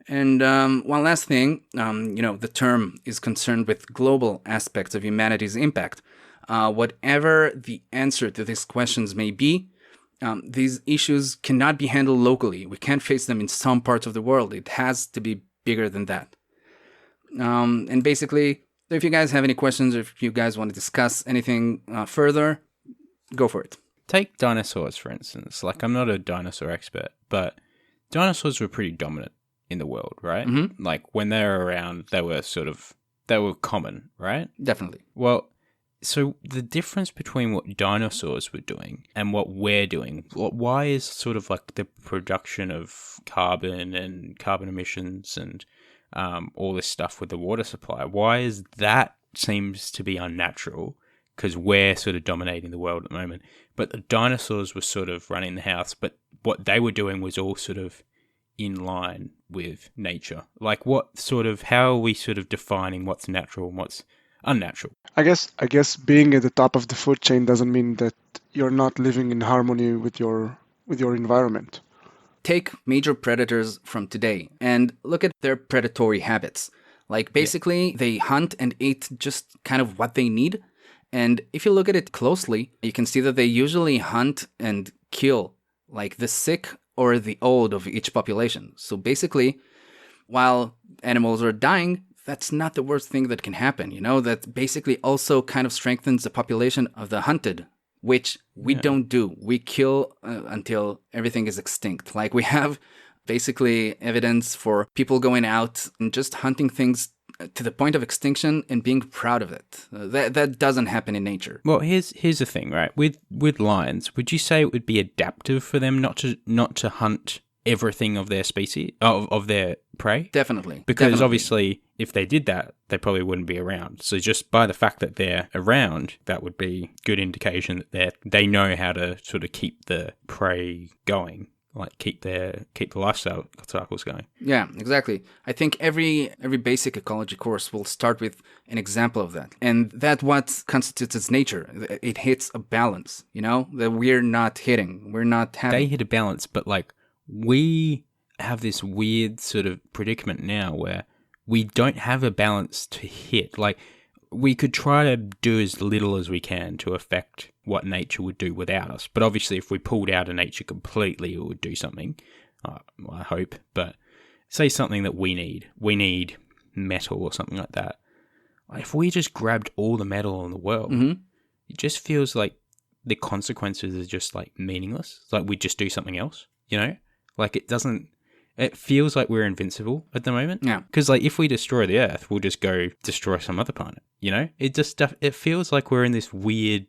And one last thing, the term is concerned with global aspects of humanity's impact. Whatever the answer to these questions may be, These issues cannot be handled locally. We can't face them in some parts of the world. It has to be bigger than that. And basically, if you guys have any questions, or if you guys want to discuss anything further, go for it. Take dinosaurs, for instance. Like, I'm not a dinosaur expert, but dinosaurs were pretty dominant in the world, right? Mm-hmm. Like, when they were around, they were common, right? Definitely. Well, so the difference between what dinosaurs were doing and what we're doing, why is sort of like the production of carbon and carbon emissions and all this stuff with the water supply, why is that seems to be unnatural? Because we're sort of dominating the world at the moment. But the dinosaurs were sort of running the house, but what they were doing was all sort of in line with nature. Like, how are we sort of defining what's natural and what's unnatural? I guess being at the top of the food chain doesn't mean that you're not living in harmony with your environment. Take major predators from today and look at their predatory habits. Like, basically, they hunt and eat just kind of what they need. And if you look at it closely, you can see that they usually hunt and kill, like, the sick or the old of each population. So basically, while animals are dying, that's not the worst thing that can happen, That basically also kind of strengthens the population of the hunted, which we don't do. We kill until everything is extinct. Like, we have basically evidence for people going out and just hunting things to the point of extinction and being proud of it. That doesn't happen in nature. Well, here's the thing, right? With lions, would you say it would be adaptive for them not to hunt everything of their species, of their prey? Definitely. Because obviously, if they did that, they probably wouldn't be around. So just by the fact that they're around, that would be good indication that they know how to sort of keep the prey going, like keep the lifestyle cycles going. Yeah, exactly. I think every basic ecology course will start with an example of that. And that's what constitutes its nature. It hits a balance, that we're not hitting. We're not having. They hit a balance, but like, we have this weird sort of predicament now where we don't have a balance to hit. Like, we could try to do as little as we can to affect what nature would do without us. But obviously, if we pulled out of nature completely, it would do something. I hope. But say something that we need. We need metal or something like that. If we just grabbed all the metal in the world, it just feels like the consequences are just like meaningless. It's like we just do something else, Like, it feels like we're invincible at the moment. Yeah. Because, like, if we destroy the Earth, we'll just go destroy some other planet, It feels like we're in this weird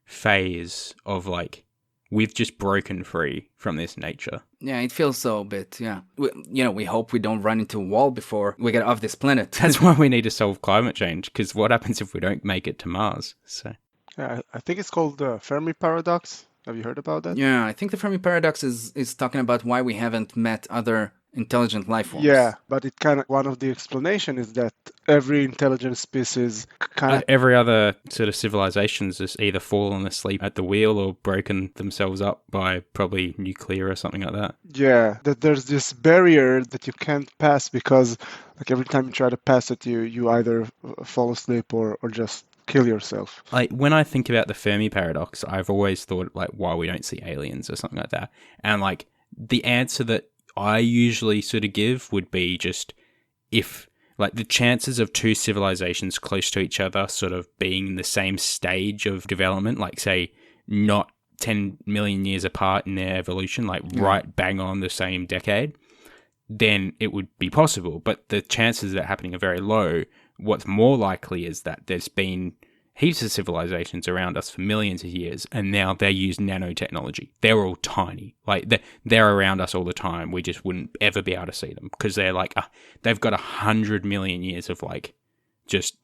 phase of, like, we've just broken free from this nature. Yeah, it feels so a bit, yeah. We hope we don't run into a wall before we get off this planet. That's why we need to solve climate change, because what happens if we don't make it to Mars? So, Yeah, I think it's called the Fermi paradox. Have you heard about that? Yeah, I think the Fermi paradox is talking about why we haven't met other intelligent life forms. Yeah, but one of the explanation is that every intelligent species every other sort of civilization's just either fallen asleep at the wheel or broken themselves up by probably nuclear or something like that. Yeah, that there's this barrier that you can't pass because, like, every time you try to pass it, you either fall asleep or just kill yourself. Like, when I think about the Fermi paradox, I've always thought, like, why we don't see aliens or something like that. And, like, the answer that I usually sort of give would be just if, like, the chances of two civilizations close to each other sort of being in the same stage of development, like, say, not 10 million years apart in their evolution, like, right bang on the same decade, then it would be possible. But the chances of that happening are very low. What's more likely is that there's been heaps of civilizations around us for millions of years, and now they use nanotechnology. They're all tiny. Like, they're around us all the time. We just wouldn't ever be able to see them because they're like, they've got 100 million years of, like, just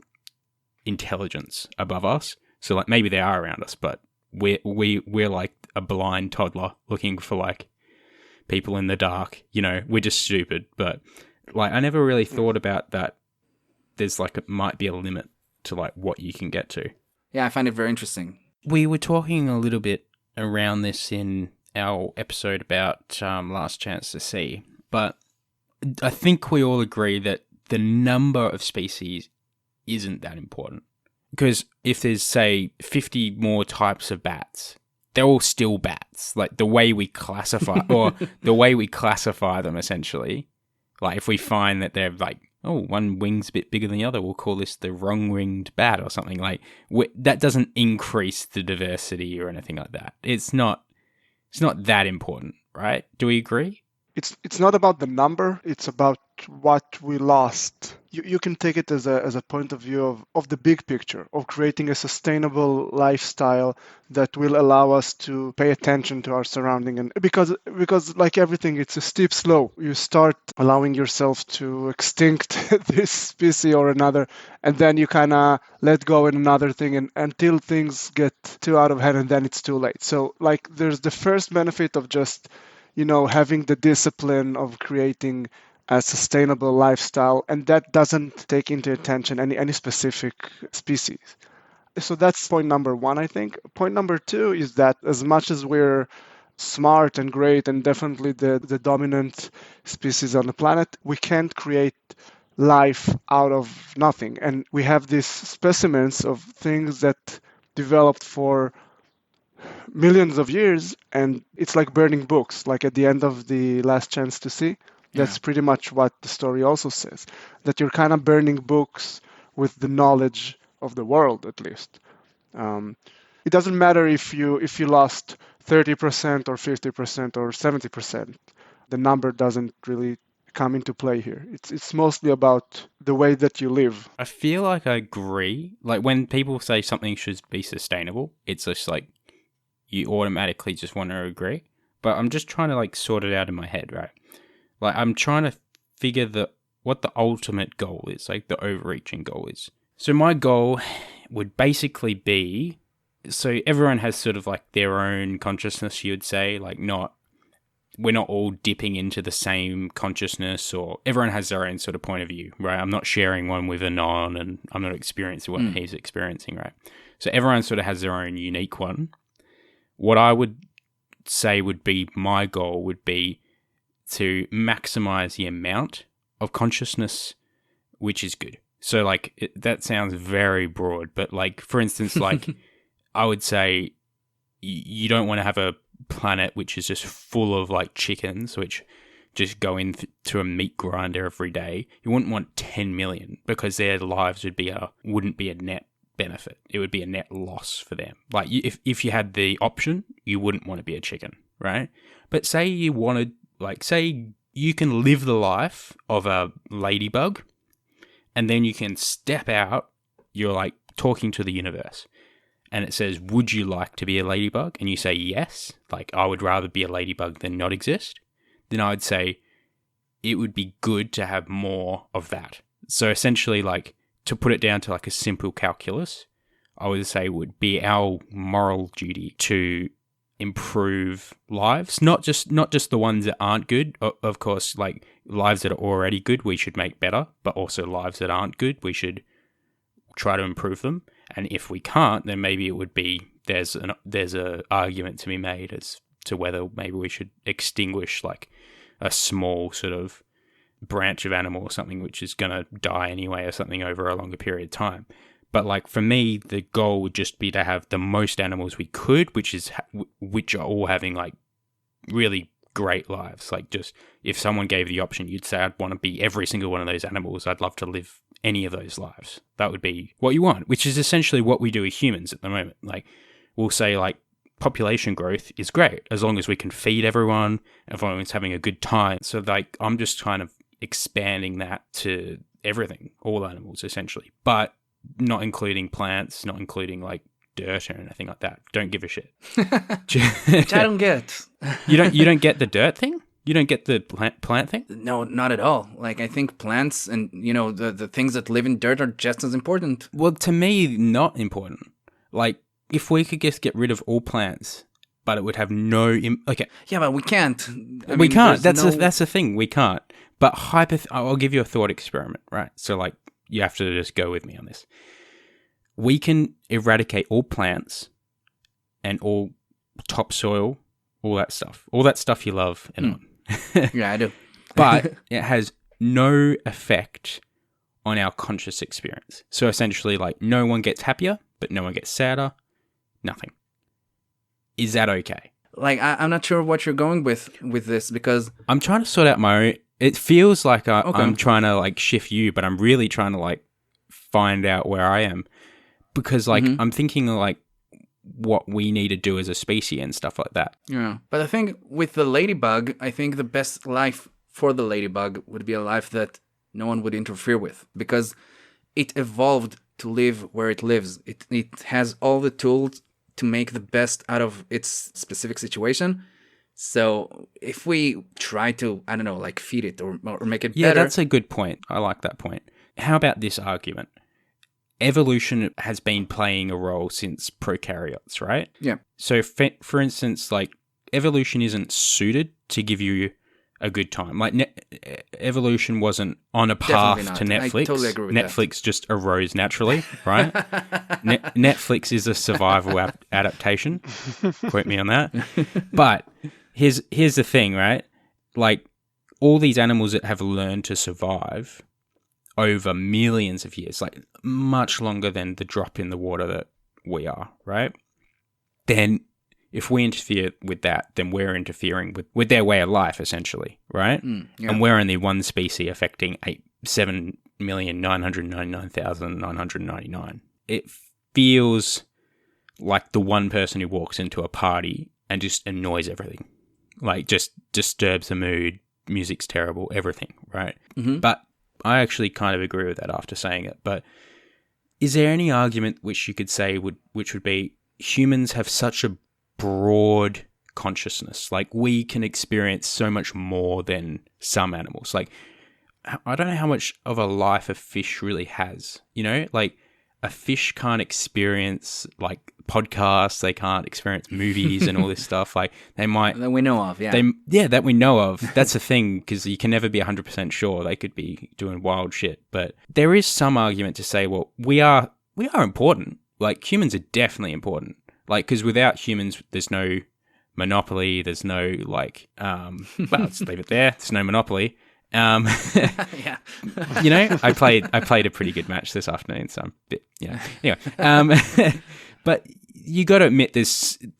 intelligence above us. So, like, maybe they are around us, but we're like a blind toddler looking for, like, people in the dark. We're just stupid. But, like, I never really thought about that. There's, like, it might be a limit to, like, what you can get to. Yeah, I find it very interesting. We were talking a little bit around this in our episode about Last Chance to See, but I think we all agree that the number of species isn't that important. Because if there's, say, 50 more types of bats, they're all still bats. Like the way we classify, or the way we classify them, essentially. Like if we find that they're like, oh, one wing's a bit bigger than the other, we'll call this the wrong-winged bat or something. Like that doesn't increase the diversity or anything like that. It's not that important, right? Do we agree? It's not about the number, it's about what we lost. You can take it as a point of view of the big picture, of creating a sustainable lifestyle that will allow us to pay attention to our surrounding. And because like everything, it's a steep slope. You start allowing yourself to extinct this species or another, and then you kind of let go in another thing, and until things get too out of hand, and then it's too late. So like there's the first benefit of just having the discipline of creating a sustainable lifestyle, and that doesn't take into attention any specific species. So that's point number one, I think. Point number two is that as much as we're smart and great and definitely the dominant species on the planet, we can't create life out of nothing. And we have these specimens of things that developed for millions of years, and it's like burning books, like at the end of The Last Chance to See. That's pretty much what the story also says, that you're kind of burning books with the knowledge of the world, at least. It doesn't matter if you lost 30% or 50% or 70%. The number doesn't really come into play here. It's mostly about the way that you live. I feel like I agree. Like when people say something should be sustainable, it's just like you automatically just want to agree. But I'm just trying to like sort it out in my head, right? Like I'm trying to figure what the ultimate goal is, like the overreaching goal is. So my goal would basically be, so everyone has sort of like their own consciousness, you would say, like we're not all dipping into the same consciousness, or everyone has their own sort of point of view, right? I'm not sharing one with Anon, and I'm not experiencing what he's experiencing, right? So everyone sort of has their own unique one. What I would say would be my goal would be to maximize the amount of consciousness, which is good. So like that sounds very broad, but like for instance, like I would say you don't want to have a planet which is just full of like chickens which just go into a meat grinder every day. You wouldn't want 10 million, because their lives wouldn't be a net benefit. It would be a net loss for them. Like if you had the option, you wouldn't want to be a chicken, right? But say you wanted, like say you can live the life of a ladybug, and then you can step out, you're like talking to the universe, and it says, would you like to be a ladybug? And you say yes, like I would rather be a ladybug than not exist. Then I would say it would be good to have more of that. So essentially, like, to put it down to like a simple calculus, I would say it would be our moral duty to improve lives, not just the ones that aren't good. Of course, like lives that are already good, we should make better, but also lives that aren't good, we should try to improve them. And if we can't, then maybe it would be there's a argument to be made as to whether maybe we should extinguish like a small sort of branch of animal or something which is going to die anyway or something over a longer period of time. But like for me, the goal would just be to have the most animals we could, which are all having like really great lives. Like just if someone gave the option, you'd say I'd want to be every single one of those animals. I'd love to live any of those lives. That would be what you want, which is essentially what we do as humans at the moment. Like we'll say like population growth is great as long as we can feed everyone, everyone's having a good time. So like I'm just kind of expanding that to everything, all animals essentially, but not including plants, not including like dirt or anything like that. Don't give a shit. Which I don't get. You don't get the dirt thing? You don't get the plant thing? No, not at all. Like I think plants and the things that live in dirt are just as important. Well, to me, not important. Like if we could just get rid of all plants, but it would have no okay. Yeah, but we can't. We can't. That's the thing. We can't. But I'll give you a thought experiment, right? So like you have to just go with me on this. We can eradicate all plants and all topsoil, all that stuff you love. Yeah, I do. But it has no effect on our conscious experience. So essentially, like no one gets happier, but no one gets sadder, nothing. Is that okay? Like, I'm not sure what you're going with this, because I'm trying to sort out my own. It feels like I'm trying to like shift you, but I'm really trying to like find out where I am, because like I'm thinking like what we need to do as a species and stuff like that. Yeah. But I think with the ladybug, I think the best life for the ladybug would be a life that no one would interfere with, because it evolved to live where it lives. It has all the tools to make the best out of its specific situation. So if we try to, I don't know, like feed it or make it better. Yeah, that's a good point. I like that point. How about this argument? Evolution has been playing a role since prokaryotes, right? Yeah. So for instance, like evolution isn't suited to give you a good time. Like evolution wasn't on a path to Netflix. I totally agree with Netflix just arose naturally, right? Netflix is a survival adaptation. Quote me on that. But here's the thing, right? Like all these animals that have learned to survive over millions of years, like much longer than the drop in the water that we are, right? Then if we interfere with that, then we're interfering with their way of life, essentially, right? Yeah. And we're only one species affecting 7,999,999. It feels like the one person who walks into a party and just annoys everything, like just disturbs the mood, music's terrible, everything, right? But I actually kind of agree with that after saying it. But is there any argument which you could say which would be humans have such a broad consciousness, like we can experience so much more than some animals? Like I don't know how much of a life a fish really has, you know, like a fish can't experience like podcasts, they can't experience movies and all this stuff. Like they might that we know of, yeah. That we know of. That's the thing, because you can never be 100% sure. They could be doing wild shit. But there is some argument to say, well, we are important. Like humans are definitely important. Like, because without humans, there's no monopoly. There's no like, well, let's leave it there. There's no monopoly. Yeah. You know, I played a pretty good match this afternoon, so I'm a bit, anyway. But you got to admit,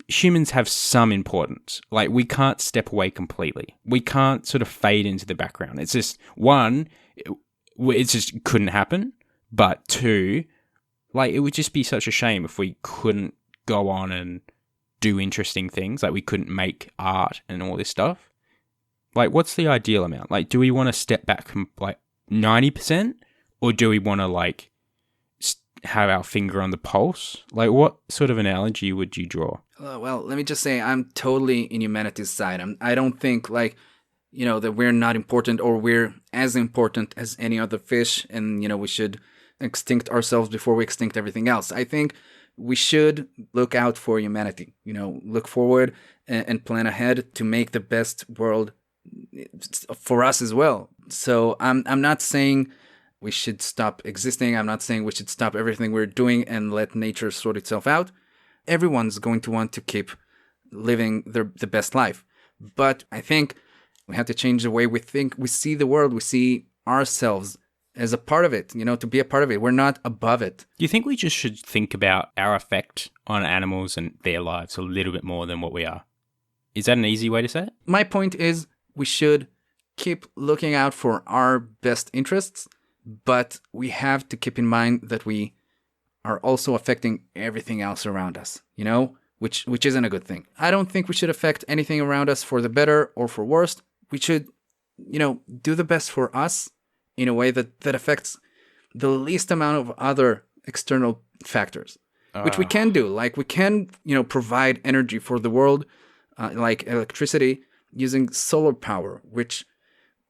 humans have some importance. Like we can't step away completely. We can't sort of fade into the background. It's just one, it just couldn't happen. But two, like it would just be such a shame if we couldn't go on and do interesting things. Like we couldn't make art and all this stuff. Like what's the ideal amount? Like do we want to step back from like 90%, or do we want to like have our finger on the pulse? Like what sort of analogy would you draw? Well, let me just say I'm totally in humanity's side. I don't think like, you know, that we're not important or we're as important as any other fish and, you know, we should extinct ourselves before we extinct everything else. I think we should look out for humanity, you know, look forward and plan ahead to make the best world for us as well. So I'm not saying we should stop existing. I'm not saying we should stop everything we're doing and let nature sort itself out. Everyone's going to want to keep living the best life. But I think we have to change the way we think. We see the world. We see ourselves as a part of it, you know, to be a part of it. We're not above it. Do you think we just should think about our effect on animals and their lives a little bit more than what we are? Is that an easy way to say it? My point is we should keep looking out for our best interests, but we have to keep in mind that we are also affecting everything else around us, you know, which isn't a good thing. I don't think we should affect anything around us for the better or for worse. We should, you know, do the best for us in a way that affects the least amount of other external factors, which we can do. Like we can, you know, provide energy for the world, like electricity using solar power, which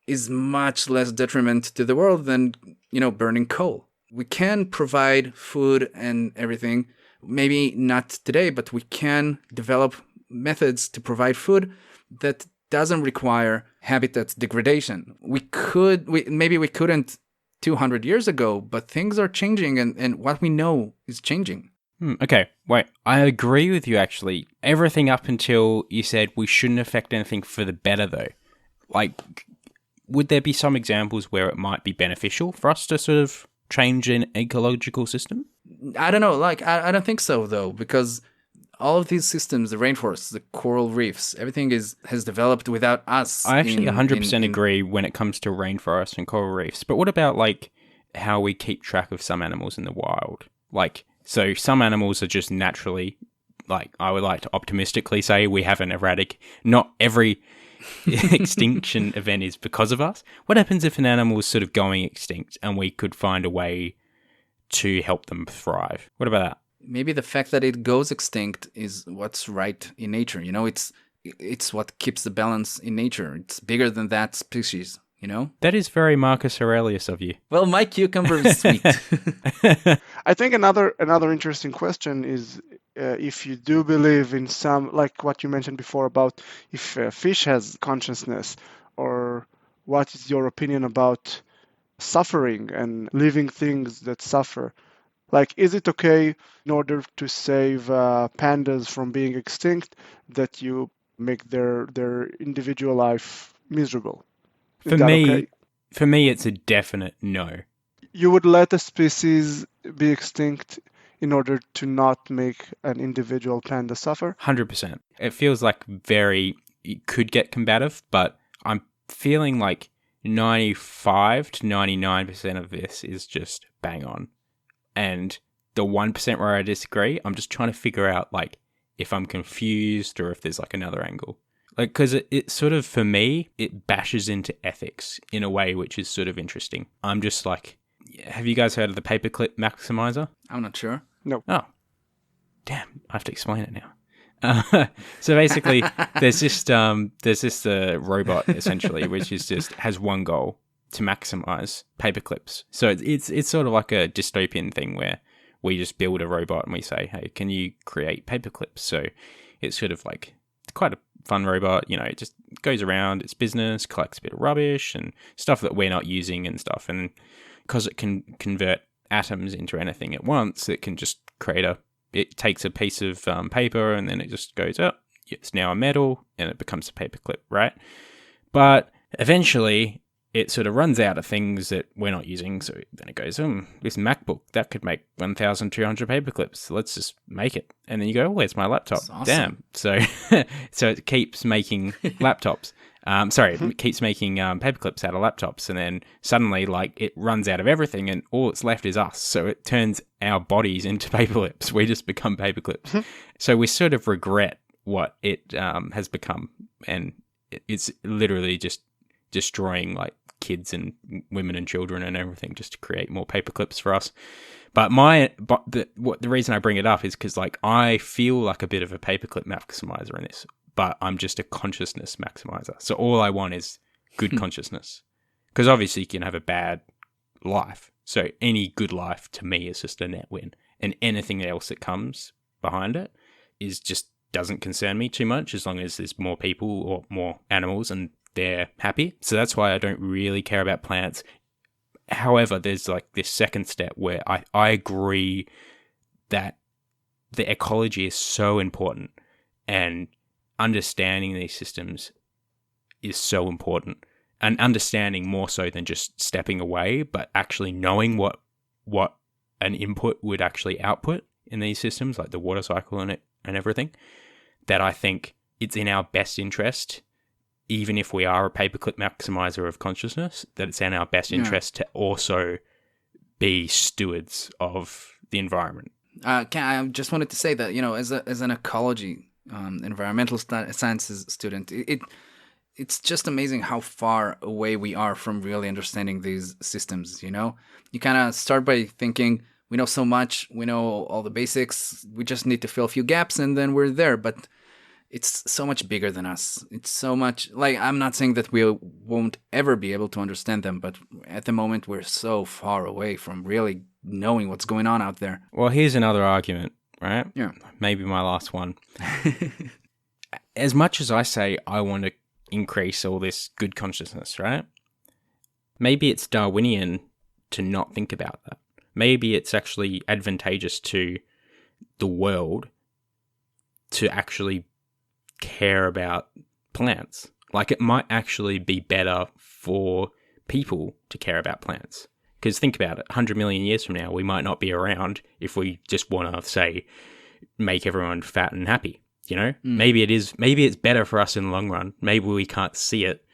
is much less detriment to the world than, you know, burning coal. We can provide food and everything, maybe not today, but we can develop methods to provide food that doesn't require habitat degradation. Maybe we couldn't 200 years ago, but things are changing and what we know is changing. Okay, wait. I agree with you, actually. Everything up until you said we shouldn't affect anything for the better, though. Like, would there be some examples where it might be beneficial for us to sort of change an ecological system? I don't know. Like, I don't think so, though, because all of these systems, the rainforests, the coral reefs, everything has developed without us. I actually 100% agree when it comes to rainforests and coral reefs. But what about like how we keep track of some animals in the wild? Like, so some animals are just naturally, like, I would like to optimistically say we have an not every extinction event is because of us. What happens if an animal is sort of going extinct and we could find a way to help them thrive? What about that? Maybe the fact that it goes extinct is what's right in nature. You know, it's what keeps the balance in nature. It's bigger than that species, you know? That is very Marcus Aurelius of you. Well, my cucumber is sweet. I think another interesting question is if you do believe in some, like what you mentioned before about if fish has consciousness, or what is your opinion about suffering and living things that suffer? Like, is it okay in order to save pandas from being extinct that you make their individual life miserable? Is that okay? For me, it's a definite no. You would let a species be extinct in order to not make an individual panda suffer? 100%. It feels like it could get combative, but I'm feeling like 95 to 99% of this is just bang on. And the 1% where I disagree, I'm just trying to figure out, like, if I'm confused or if there's, like, another angle. Like, because it sort of, for me, it bashes into ethics in a way which is sort of interesting. I'm just like, have you guys heard of the paperclip maximizer? I'm not sure. No. Oh. Damn, I have to explain it now. So basically, there's this robot, essentially, which is just has one goal: to maximize paperclips. So it's sort of like a dystopian thing where we just build a robot and we say, hey, can you create paperclips? So it's sort of like quite a fun robot, you know, it just goes around its business, collects a bit of rubbish and stuff that we're not using and stuff. And because it can convert atoms into anything at once, it can just it takes a piece of paper and then it just goes, oh, it's now a metal, and it becomes a paperclip, right? But eventually it sort of runs out of things that we're not using. So then it goes, this MacBook, that could make 1,200 paperclips. Let's just make it. And then you go, oh, where's my laptop? That's awesome. Damn. So it keeps making laptops. It keeps making paperclips out of laptops. And then suddenly, like, it runs out of everything and all that's left is us. So it turns our bodies into paperclips. We just become paperclips. So we sort of regret what it has become. And it's literally just destroying, like, kids and women and children and everything just to create more paperclips for us. But the reason I bring it up is because, like, I feel like a bit of a paperclip maximizer in this, but I'm just a consciousness maximizer. So all I want is good consciousness, because obviously you can have a bad life. So any good life to me is just a net win, and anything else that comes behind it doesn't concern me too much, as long as there's more people or more animals and they're happy. So that's why I don't really care about plants. However, there's like this second step where I agree that the ecology is so important, and understanding these systems is so important, and understanding more so than just stepping away, but actually knowing what an input would actually output in these systems, like the water cycle and everything, that I think it's in our best interest, even if we are a paperclip maximizer of consciousness, that it's in our best interest to also be stewards of the environment. I just wanted to say that, you know, as an ecology, environmental sciences student, it's just amazing how far away we are from really understanding these systems, you know? You kind of start by thinking, we know so much, we know all the basics, we just need to fill a few gaps and then we're there. But it's so much bigger than us. It's so much, like, I'm not saying that we won't ever be able to understand them, but at the moment we're so far away from really knowing what's going on out there. Well, here's another argument, right? Yeah. Maybe my last one. As much as I say I want to increase all this good consciousness, right? Maybe it's Darwinian to not think about that. Maybe it's actually advantageous to the world to actually care about plants. Like, it might actually be better for people to care about plants. Because think about it, 100 million years from now, we might not be around if we just want to, say, make everyone fat and happy. Maybe it's better for us in the long run. Maybe we can't see it,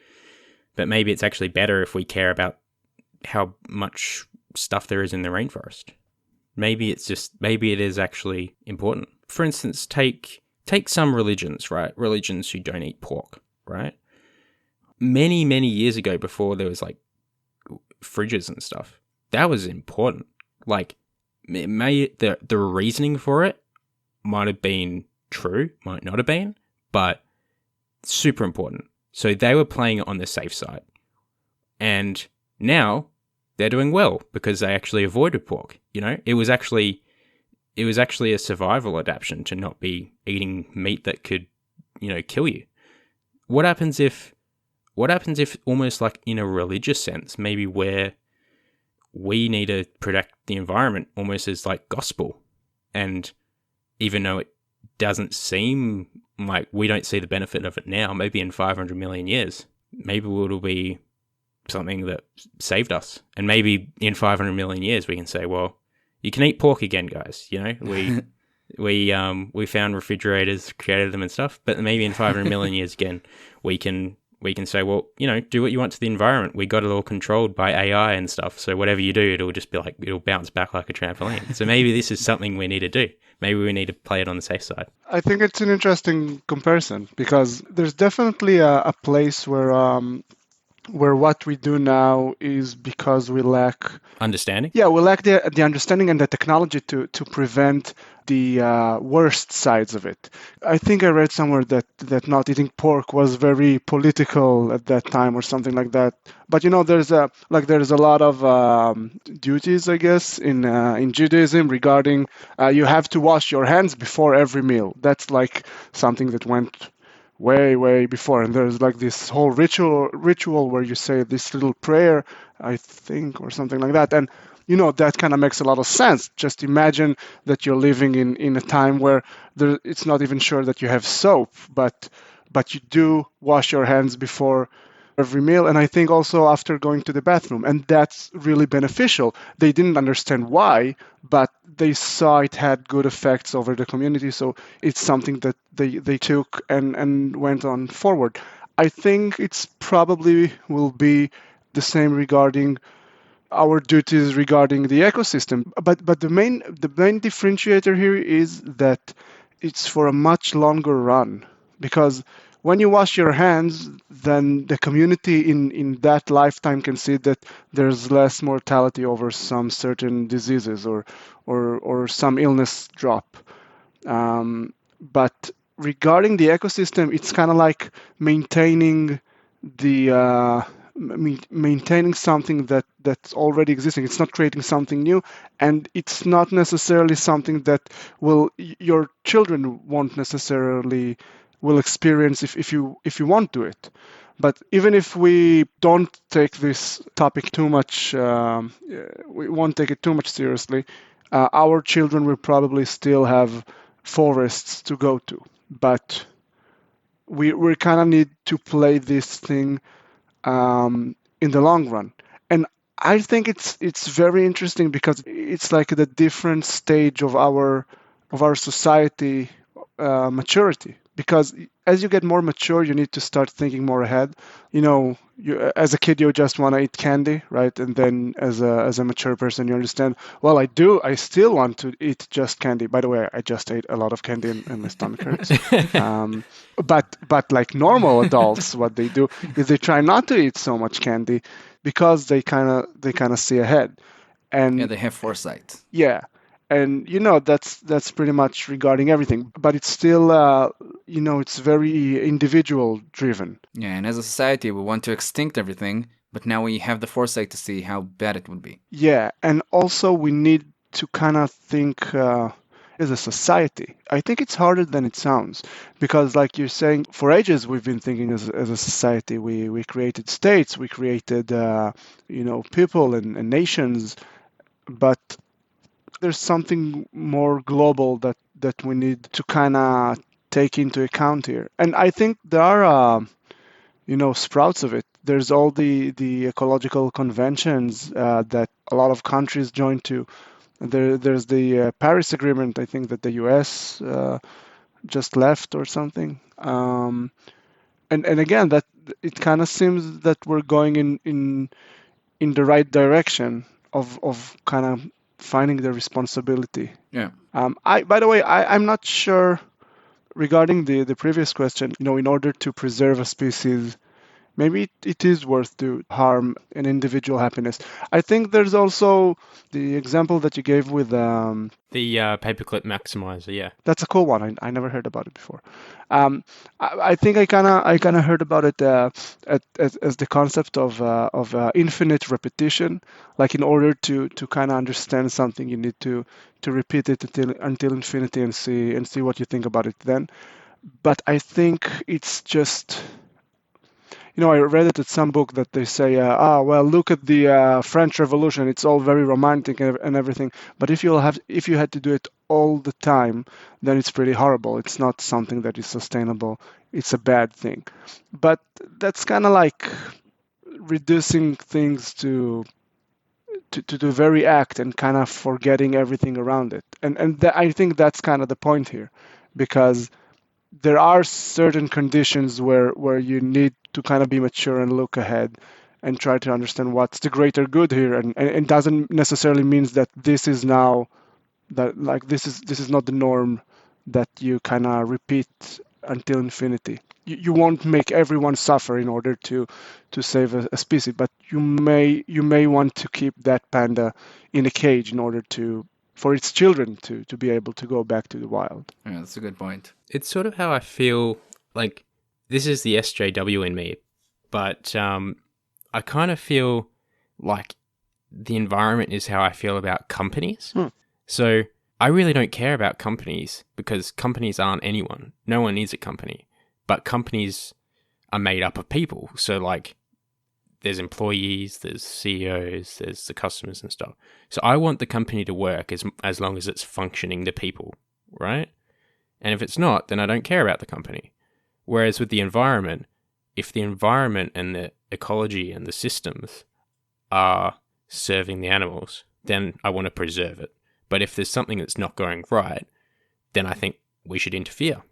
but maybe it's actually better if we care about how much stuff there is in the rainforest. Maybe it is actually important. For instance, take some religions, right? Religions who don't eat pork, right? Many, many years ago, before there was like fridges and stuff, that was important. Like, the reasoning for it might have been true, might not have been, but super important. So they were playing it on the safe side. And now they're doing well because they actually avoided pork. It was actually a survival adaptation to not be eating meat that could, kill you. What happens if almost like in a religious sense, maybe where we need to protect the environment almost as like gospel, and even though it doesn't seem like we don't see the benefit of it now, maybe in 500 million years, maybe it'll be something that saved us. And maybe in 500 million years we can say, well, you can eat pork again, guys. We found refrigerators, created them and stuff, but maybe in 500 million years again, we can say, well, do what you want to the environment. We got it all controlled by AI and stuff. So whatever you do, it'll just be like, it'll bounce back like a trampoline. So maybe this is something we need to do. Maybe we need to play it on the safe side. I think it's an interesting comparison because there's definitely a place where what we do now is because we lack understanding. Yeah, we lack the understanding and the technology to prevent the worst sides of it. I think I read somewhere that not eating pork was very political at that time or something like that. But there's a lot of duties, I guess, in Judaism regarding you have to wash your hands before every meal. That's like something that went way before, and there's like this whole ritual where you say this little prayer, I think, or something like that. And that kind of makes a lot of sense. Just imagine that you're living in a time where it's not even sure that you have soap, but you do wash your hands before every meal, and I think also after going to the bathroom, and that's really beneficial. They didn't understand why, but they saw it had good effects over the community, so it's something that they took and went on forward. I think it's probably will be the same regarding our duties regarding the ecosystem, but the main differentiator here is that it's for a much longer run, because when you wash your hands, then the community in that lifetime can see that there's less mortality over some certain diseases or some illness drop. But regarding the ecosystem, it's kind of like maintaining maintaining something that's already existing. It's not creating something new, and it's not necessarily something that your children won't necessarily will experience if you want to it. But even if we don't take this topic too much, we won't take it too much seriously, our children will probably still have forests to go to. But we kind of need to play this thing in the long run. And I think it's very interesting because it's like the different stage of our society maturity. Because as you get more mature, you need to start thinking more ahead. As a kid, you just want to eat candy, right? And then as a mature person, you understand, well, I still want to eat just candy. By the way, I just ate a lot of candy and my stomach hurts. But like normal adults, what they do is they try not to eat so much candy because they kind of see ahead. And they have foresight. Yeah. And that's pretty much regarding everything, but it's still it's very individual driven. Yeah, and as a society we want to extinct everything, but now we have the foresight to see how bad it would be. Yeah, and also we need to kind of think as a society. I think it's harder than it sounds, because like you're saying, for ages we've been thinking as a society. We created states, we created people and nations, but there's something more global that we need to kind of take into account here. And I think there are, sprouts of it. There's all the ecological conventions that a lot of countries join to. There's the Paris Agreement, I think, that the US just left or something. And again, that it kind of seems that we're going in the right direction of kind of finding the responsibility. Yeah. By the way, I'm not sure regarding the previous question. In order to preserve a species, maybe it is worth to harm an individual happiness. I think there's also the example that you gave with The paperclip maximizer, yeah. that's a cool one. I never heard about it before. I think I kind of heard about it as the concept of infinite repetition. Like in order to kind of understand something, you need to repeat it until infinity and see what you think about it then. But I think it's just. I read it at some book that they say, well, look at the French Revolution. It's all very romantic and everything. But if you had to do it all the time, then it's pretty horrible. It's not something that is sustainable. It's a bad thing. But that's kind of like reducing things to the very act and kind of forgetting everything around it. And I think that's kind of the point here, because there are certain conditions where you need to kind of be mature and look ahead and try to understand what's the greater good here, and it doesn't necessarily means that this is now that like this is not the norm that you kind of repeat until infinity. You won't make everyone suffer in order to save a species, but you may want to keep that panda in a cage in order for its children to be able to go back to the wild. Yeah, that's a good point. It's sort of how I feel, like, this is the SJW in me, but I kind of feel like the environment is how I feel about companies. So I really don't care about companies because companies aren't anyone. No one is a company, but companies are made up of people. So like there's employees, there's CEOs, there's the customers and stuff. So I want the company to work as long as it's functioning to people, right? And if it's not, then I don't care about the company. Whereas with the environment, if the environment and the ecology and the systems are serving the animals, then I want to preserve it. But if there's something that's not going right, then I think we should interfere.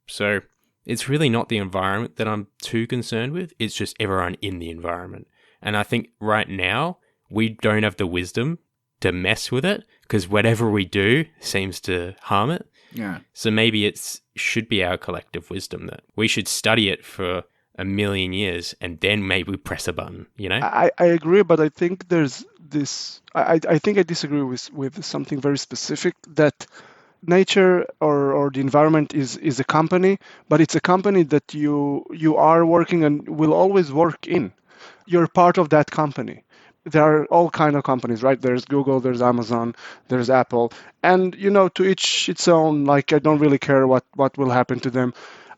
So it's really not the environment that I'm too concerned with. It's just everyone in the environment. And I think right now, we don't have the wisdom to mess with it because whatever we do seems to harm it. Yeah. So maybe it should be our collective wisdom that we should study it for 1,000,000 years and then maybe press a button, you know? I agree, but I think there's this. I think I disagree with something very specific, that nature or the environment is a company, but it's a company that you are working and will always work in. You're part of that company. There are all kind of companies, right? There's Google, there's Amazon, there's Apple, and to each its own. Like I don't really care what will happen to them,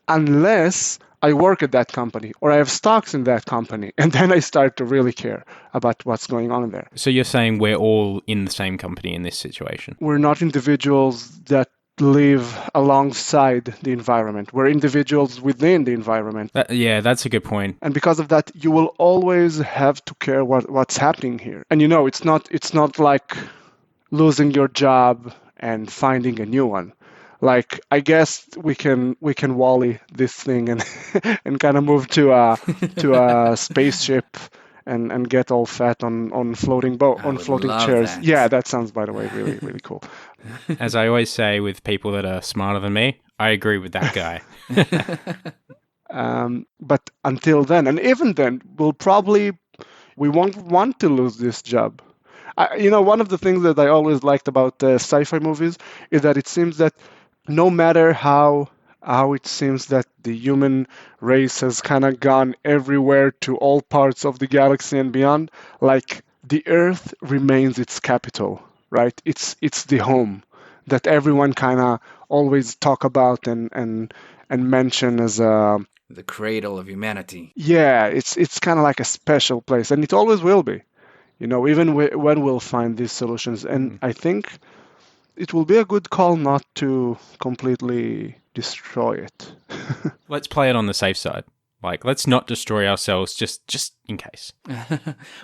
unless I work at that company or I have stocks in that company, and then I start to really care about what's going on there. So you're saying we're all in the same company in this situation? We're not individuals that live alongside the environment. We're individuals within the environment. Yeah, that's a good point. And because of that, you will always have to care what's happening here. And it's not like losing your job and finding a new one. Like I guess we can Wall-E this thing and and kind of move to a spaceship and get all fat on floating chairs. That. Yeah, that sounds, by the way, really really cool. As I always say with people that are smarter than me, I agree with that guy. But until then, and even then, we won't want to lose this job. One of the things that I always liked about sci-fi movies is that it seems that no matter how it seems that the human race has kind of gone everywhere to all parts of the galaxy and beyond, like the Earth remains its capital, right? It's the home that everyone kind of always talk about and mention as the cradle of humanity. Yeah, it's kind of like a special place, and it always will be. Even when we'll find these solutions, and I think it will be a good call not to completely destroy it. Let's play it on the safe side. Like, let's not destroy ourselves just in case.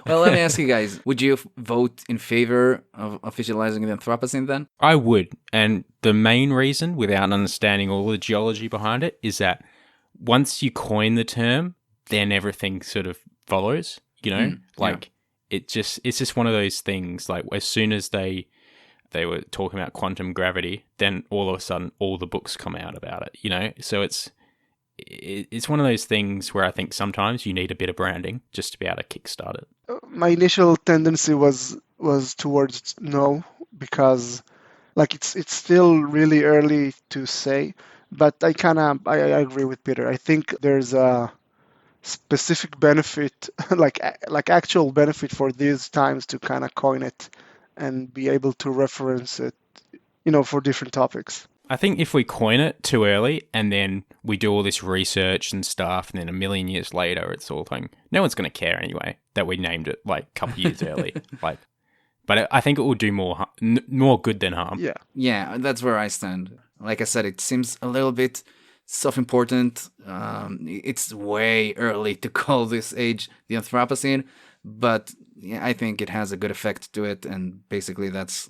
Well, let me ask you guys, would you vote in favor of officializing the Anthropocene then? I would. And the main reason, without understanding all the geology behind it, is that once you coin the term, then everything sort of follows, you know? It's just one of those things, like as soon as they were talking about quantum gravity, then all of a sudden all the books come out about it, you know? So it's one of those things where I think sometimes you need a bit of branding just to be able to kickstart it. My initial tendency was towards no, because like it's still really early to say, but I agree with Peter. I think there's a specific benefit, like actual benefit for these times to kind of coin it and be able to reference it, for different topics. I think if we coin it too early and then we do all this research and stuff, and then a million years later it's all thing, no one's going to care anyway that we named it like a couple years early. But I think it will do more good than harm. Yeah, that's where I stand. Like I said, it seems a little bit self-important. It's way early to call this age the Anthropocene, but yeah, I think it has a good effect to it, and basically that's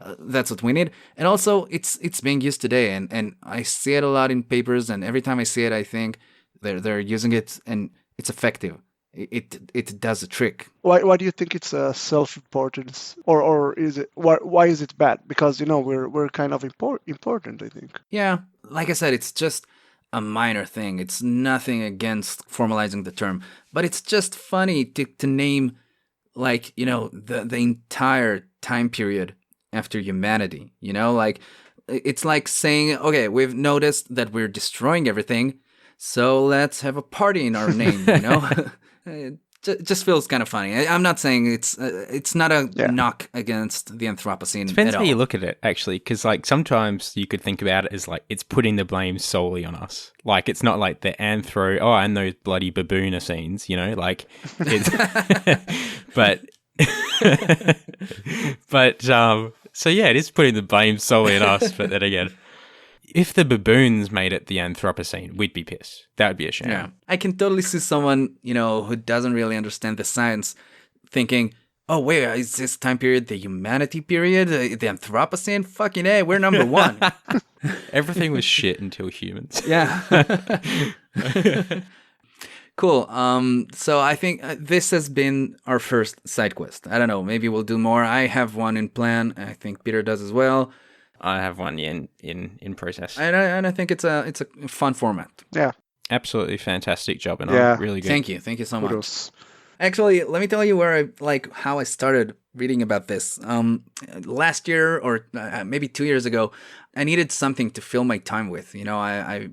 what we need. And also, it's being used today, and I see it a lot in papers, and every time I see it, I think they're using it, and it's effective. It does a trick. Why do you think it's a self-importance, or is it why is it bad? Because we're kind of important, I think. Yeah, like I said, it's just a minor thing. It's nothing against formalizing the term, but it's just funny to name like the entire time period after humanity. Like it's like saying, okay, we've noticed that we're destroying everything, so let's have a party in our name. It just feels kind of funny. I'm not saying it's not a knock against the Anthropocene. Depends at how all. you look at it, actually, because like sometimes you could think about it as like it's putting the blame solely on us. Like it's not like the and those bloody baboonocines, like it's but so yeah, it is putting the blame solely on us. But then again, if the baboons made it the Anthropocene, we'd be pissed. That would be a shame. Yeah, I can totally see someone, who doesn't really understand the science thinking, oh, wait, is this time period the humanity period? The Anthropocene? Fucking A, we're number one. Everything was shit until humans. Yeah. Cool. So I think this has been our first side quest. I don't know, maybe we'll do more. I have one in plan. I think Peter does as well. I have one in process. And I think it's a fun format. Yeah. Absolutely fantastic job, and really good. Thank you so much. Actually, let me tell you how I started reading about this. Last year or maybe 2 years ago, I needed something to fill my time with. I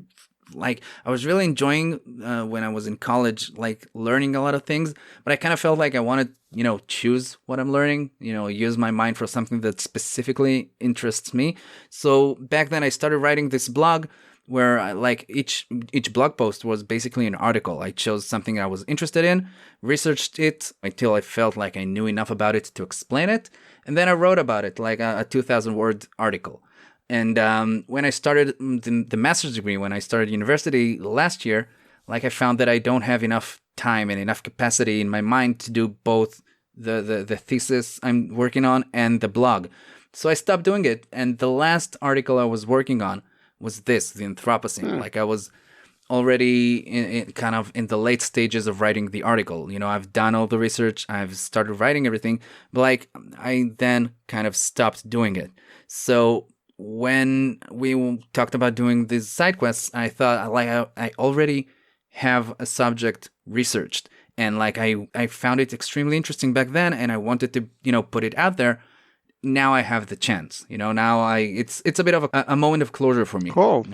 was really enjoying when I was in college, like learning a lot of things, but I kind of felt like I wanted, choose what I'm learning, use my mind for something that specifically interests me. So back then I started writing this blog where each blog post was basically an article. I chose something I was interested in, researched it until I felt like I knew enough about it to explain it, and then I wrote about it like a 2,000-word article. And when I started the master's degree, when I started university last year, I found that I don't have enough time and enough capacity in my mind to do both the thesis I'm working on and the blog. So I stopped doing it. And the last article I was working on was the Anthropocene. I was already in the late stages of writing the article. I've done all the research. I've started writing everything. But I then kind of stopped doing it. So when we talked about doing these side quests, I thought I already have a subject researched, and I found it extremely interesting back then, and I wanted to put it out there. Now I have the chance. Now it's a bit of a moment of closure for me. Cool.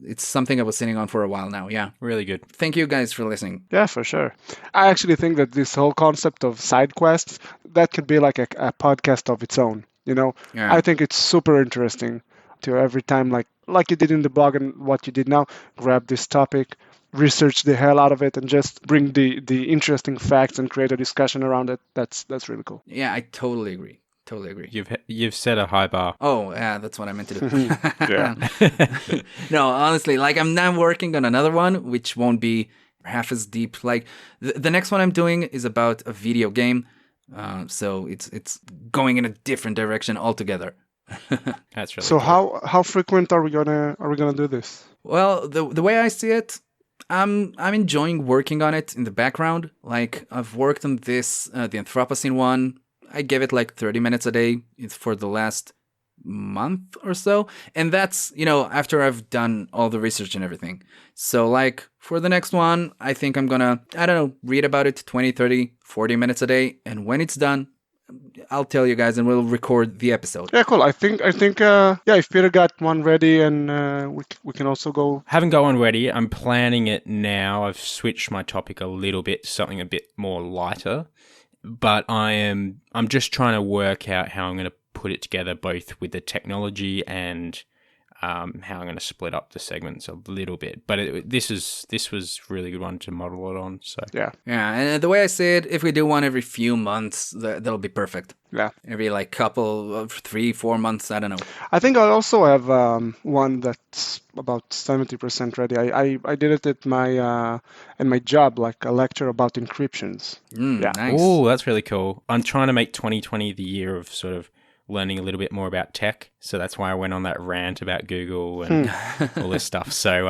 It's something I was sitting on for a while now. Yeah, really good. Thank you guys for listening. Yeah, for sure. I actually think that this whole concept of side quests, that could be like a podcast of its own. Yeah. I think it's super interesting to every time, like you did in the blog and what you did now, grab this topic, research the hell out of it, and just bring the interesting facts and create a discussion around it. That's really cool. Yeah, I totally agree. Totally agree. You've set a high bar. Oh, yeah, that's what I meant to do. Yeah. No, honestly, like I'm now working on another one, which won't be half as deep. Like the next one I'm doing is about a video game. So it's going in a different direction altogether. That's really So cool. how frequent are we gonna do this? Well, the way I see it, I'm enjoying working on it in the background. Like I've worked on this, the Anthropocene one. I gave it like 30 minutes a day for the last month or so. And that's, after I've done all the research and everything. So like for the next one, I think I'm gonna, I don't know, read about it 20, 30, 40 minutes a day. And when it's done, I'll tell you guys and we'll record the episode. Yeah, cool. I think if Peter got one ready, and we can also go. Haven't got one ready. I'm planning it now. I've switched my topic a little bit to something a bit more lighter, but I'm just trying to work out how I'm going to put it together, both with the technology and how I'm going to split up the segments a little bit. But this was really good one to model it on. So Yeah. Yeah, and the way I say it, if we do one every few months, that'll be perfect. Yeah. Every like couple of 3-4 months, I don't know. I think I also have one that's about 70% ready. I did it at my job, like a lecture about encryptions. Yeah. Nice. Oh, that's really cool. I'm trying to make 2020 the year of sort of learning a little bit more about tech. So that's why I went on that rant about Google and all this stuff. So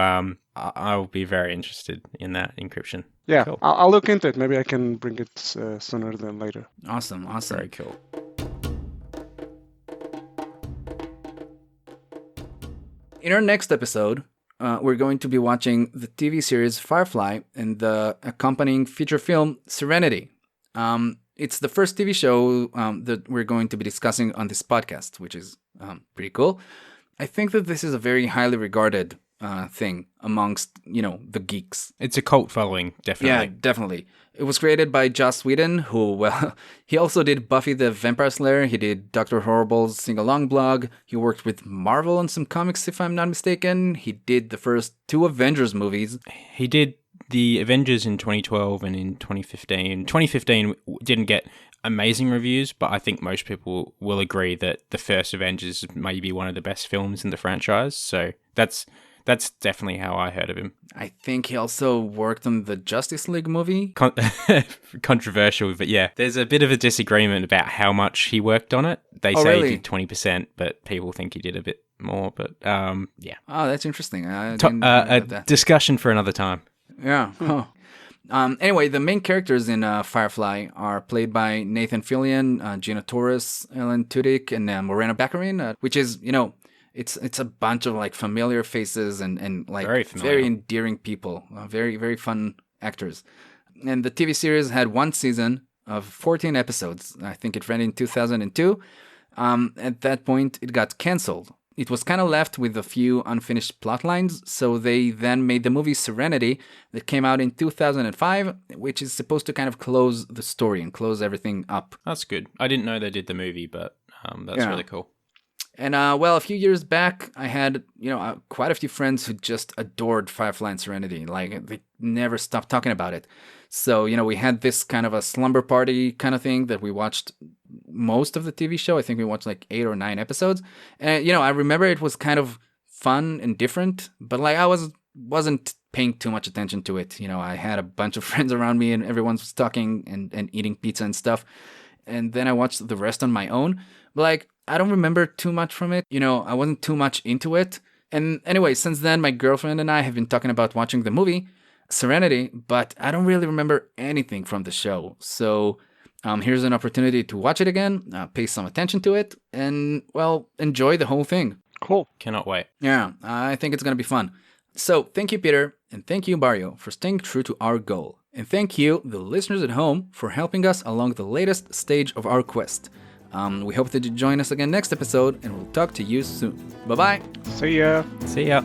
I'll be very interested in that encryption. Yeah, Cool. I'll look into it. Maybe I can bring it sooner than later. Awesome. Very cool. In our next episode, we're going to be watching the TV series Firefly and the accompanying feature film Serenity. It's the first TV show that we're going to be discussing on this podcast, which is pretty cool. I think that this is a very highly regarded thing amongst, the geeks. It's a cult following, definitely. Yeah, definitely. It was created by Joss Whedon, who, well, he also did Buffy the Vampire Slayer. He did Dr. Horrible's sing-along blog. He worked with Marvel on some comics, if I'm not mistaken. He did the first 2 Avengers movies. He did the Avengers in 2012 and in 2015. 2015 didn't get amazing reviews, but I think most people will agree that the first Avengers may be one of the best films in the franchise. So that's definitely how I heard of him. I think he also worked on the Justice League movie. Controversial, but yeah. There's a bit of a disagreement about how much he worked on it. They say really? he did 20%, but people think he did a bit more. But yeah. Oh, that's interesting. I didn't know A that. discussion for another time. Yeah. Huh. Anyway, the main characters in Firefly are played by Nathan Fillion, Gina Torres, Ellen Tudyk, and Morena Baccarin, which is, it's a bunch of like familiar faces and like very endearing people, very, very fun actors. And the TV series had 1 season of 14 episodes. I think it ran in 2002. At that point, it got canceled. It was kind of left with a few unfinished plot lines, so they then made the movie Serenity that came out in 2005, which is supposed to kind of close the story and close everything up. That's good. I didn't know they did the movie, but that's really cool. And well, a few years back, I had, quite a few friends who just adored Firefly and Serenity. Like, they never stopped talking about it. So, we had this kind of a slumber party kind of thing that we watched most of the TV show. I think we watched like 8 or 9 episodes. And, I remember it was kind of fun and different, but like I wasn't paying too much attention to it. I had a bunch of friends around me and everyone was talking and eating pizza and stuff. And then I watched the rest on my own. But like, I don't remember too much from it. I wasn't too much into it. And anyway, since then, my girlfriend and I have been talking about watching the movie Serenity, but I don't really remember anything from the show. So here's an opportunity to watch it again, pay some attention to it, and, well, enjoy the whole thing. Cool. Cannot wait. Yeah, I think it's going to be fun. So thank you, Peter, and thank you, Barrio, for staying true to our goal. And thank you, the listeners at home, for helping us along the latest stage of our quest. We hope that you join us again next episode, and we'll talk to you soon. Bye-bye. See ya. See ya.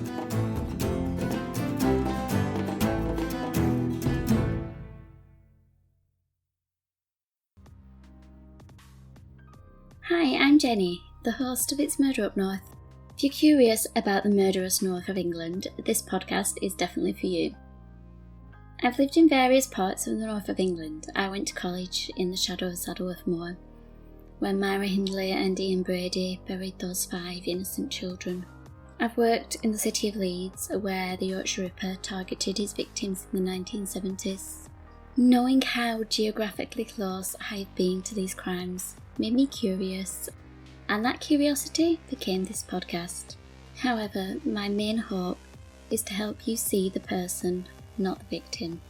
Hi, I'm Jenny, the host of It's Murder Up North. If you're curious about the murderous north of England, this podcast is definitely for you. I've lived in various parts of the north of England. I went to college in the shadow of Saddleworth Moor. when Myra Hindley and Ian Brady buried those 5 innocent children. I've worked in the city of Leeds, where the Yorkshire Ripper targeted his victims in the 1970s. Knowing how geographically close I have been to these crimes made me curious, and that curiosity became this podcast. However, my main hope is to help you see the person, not the victim.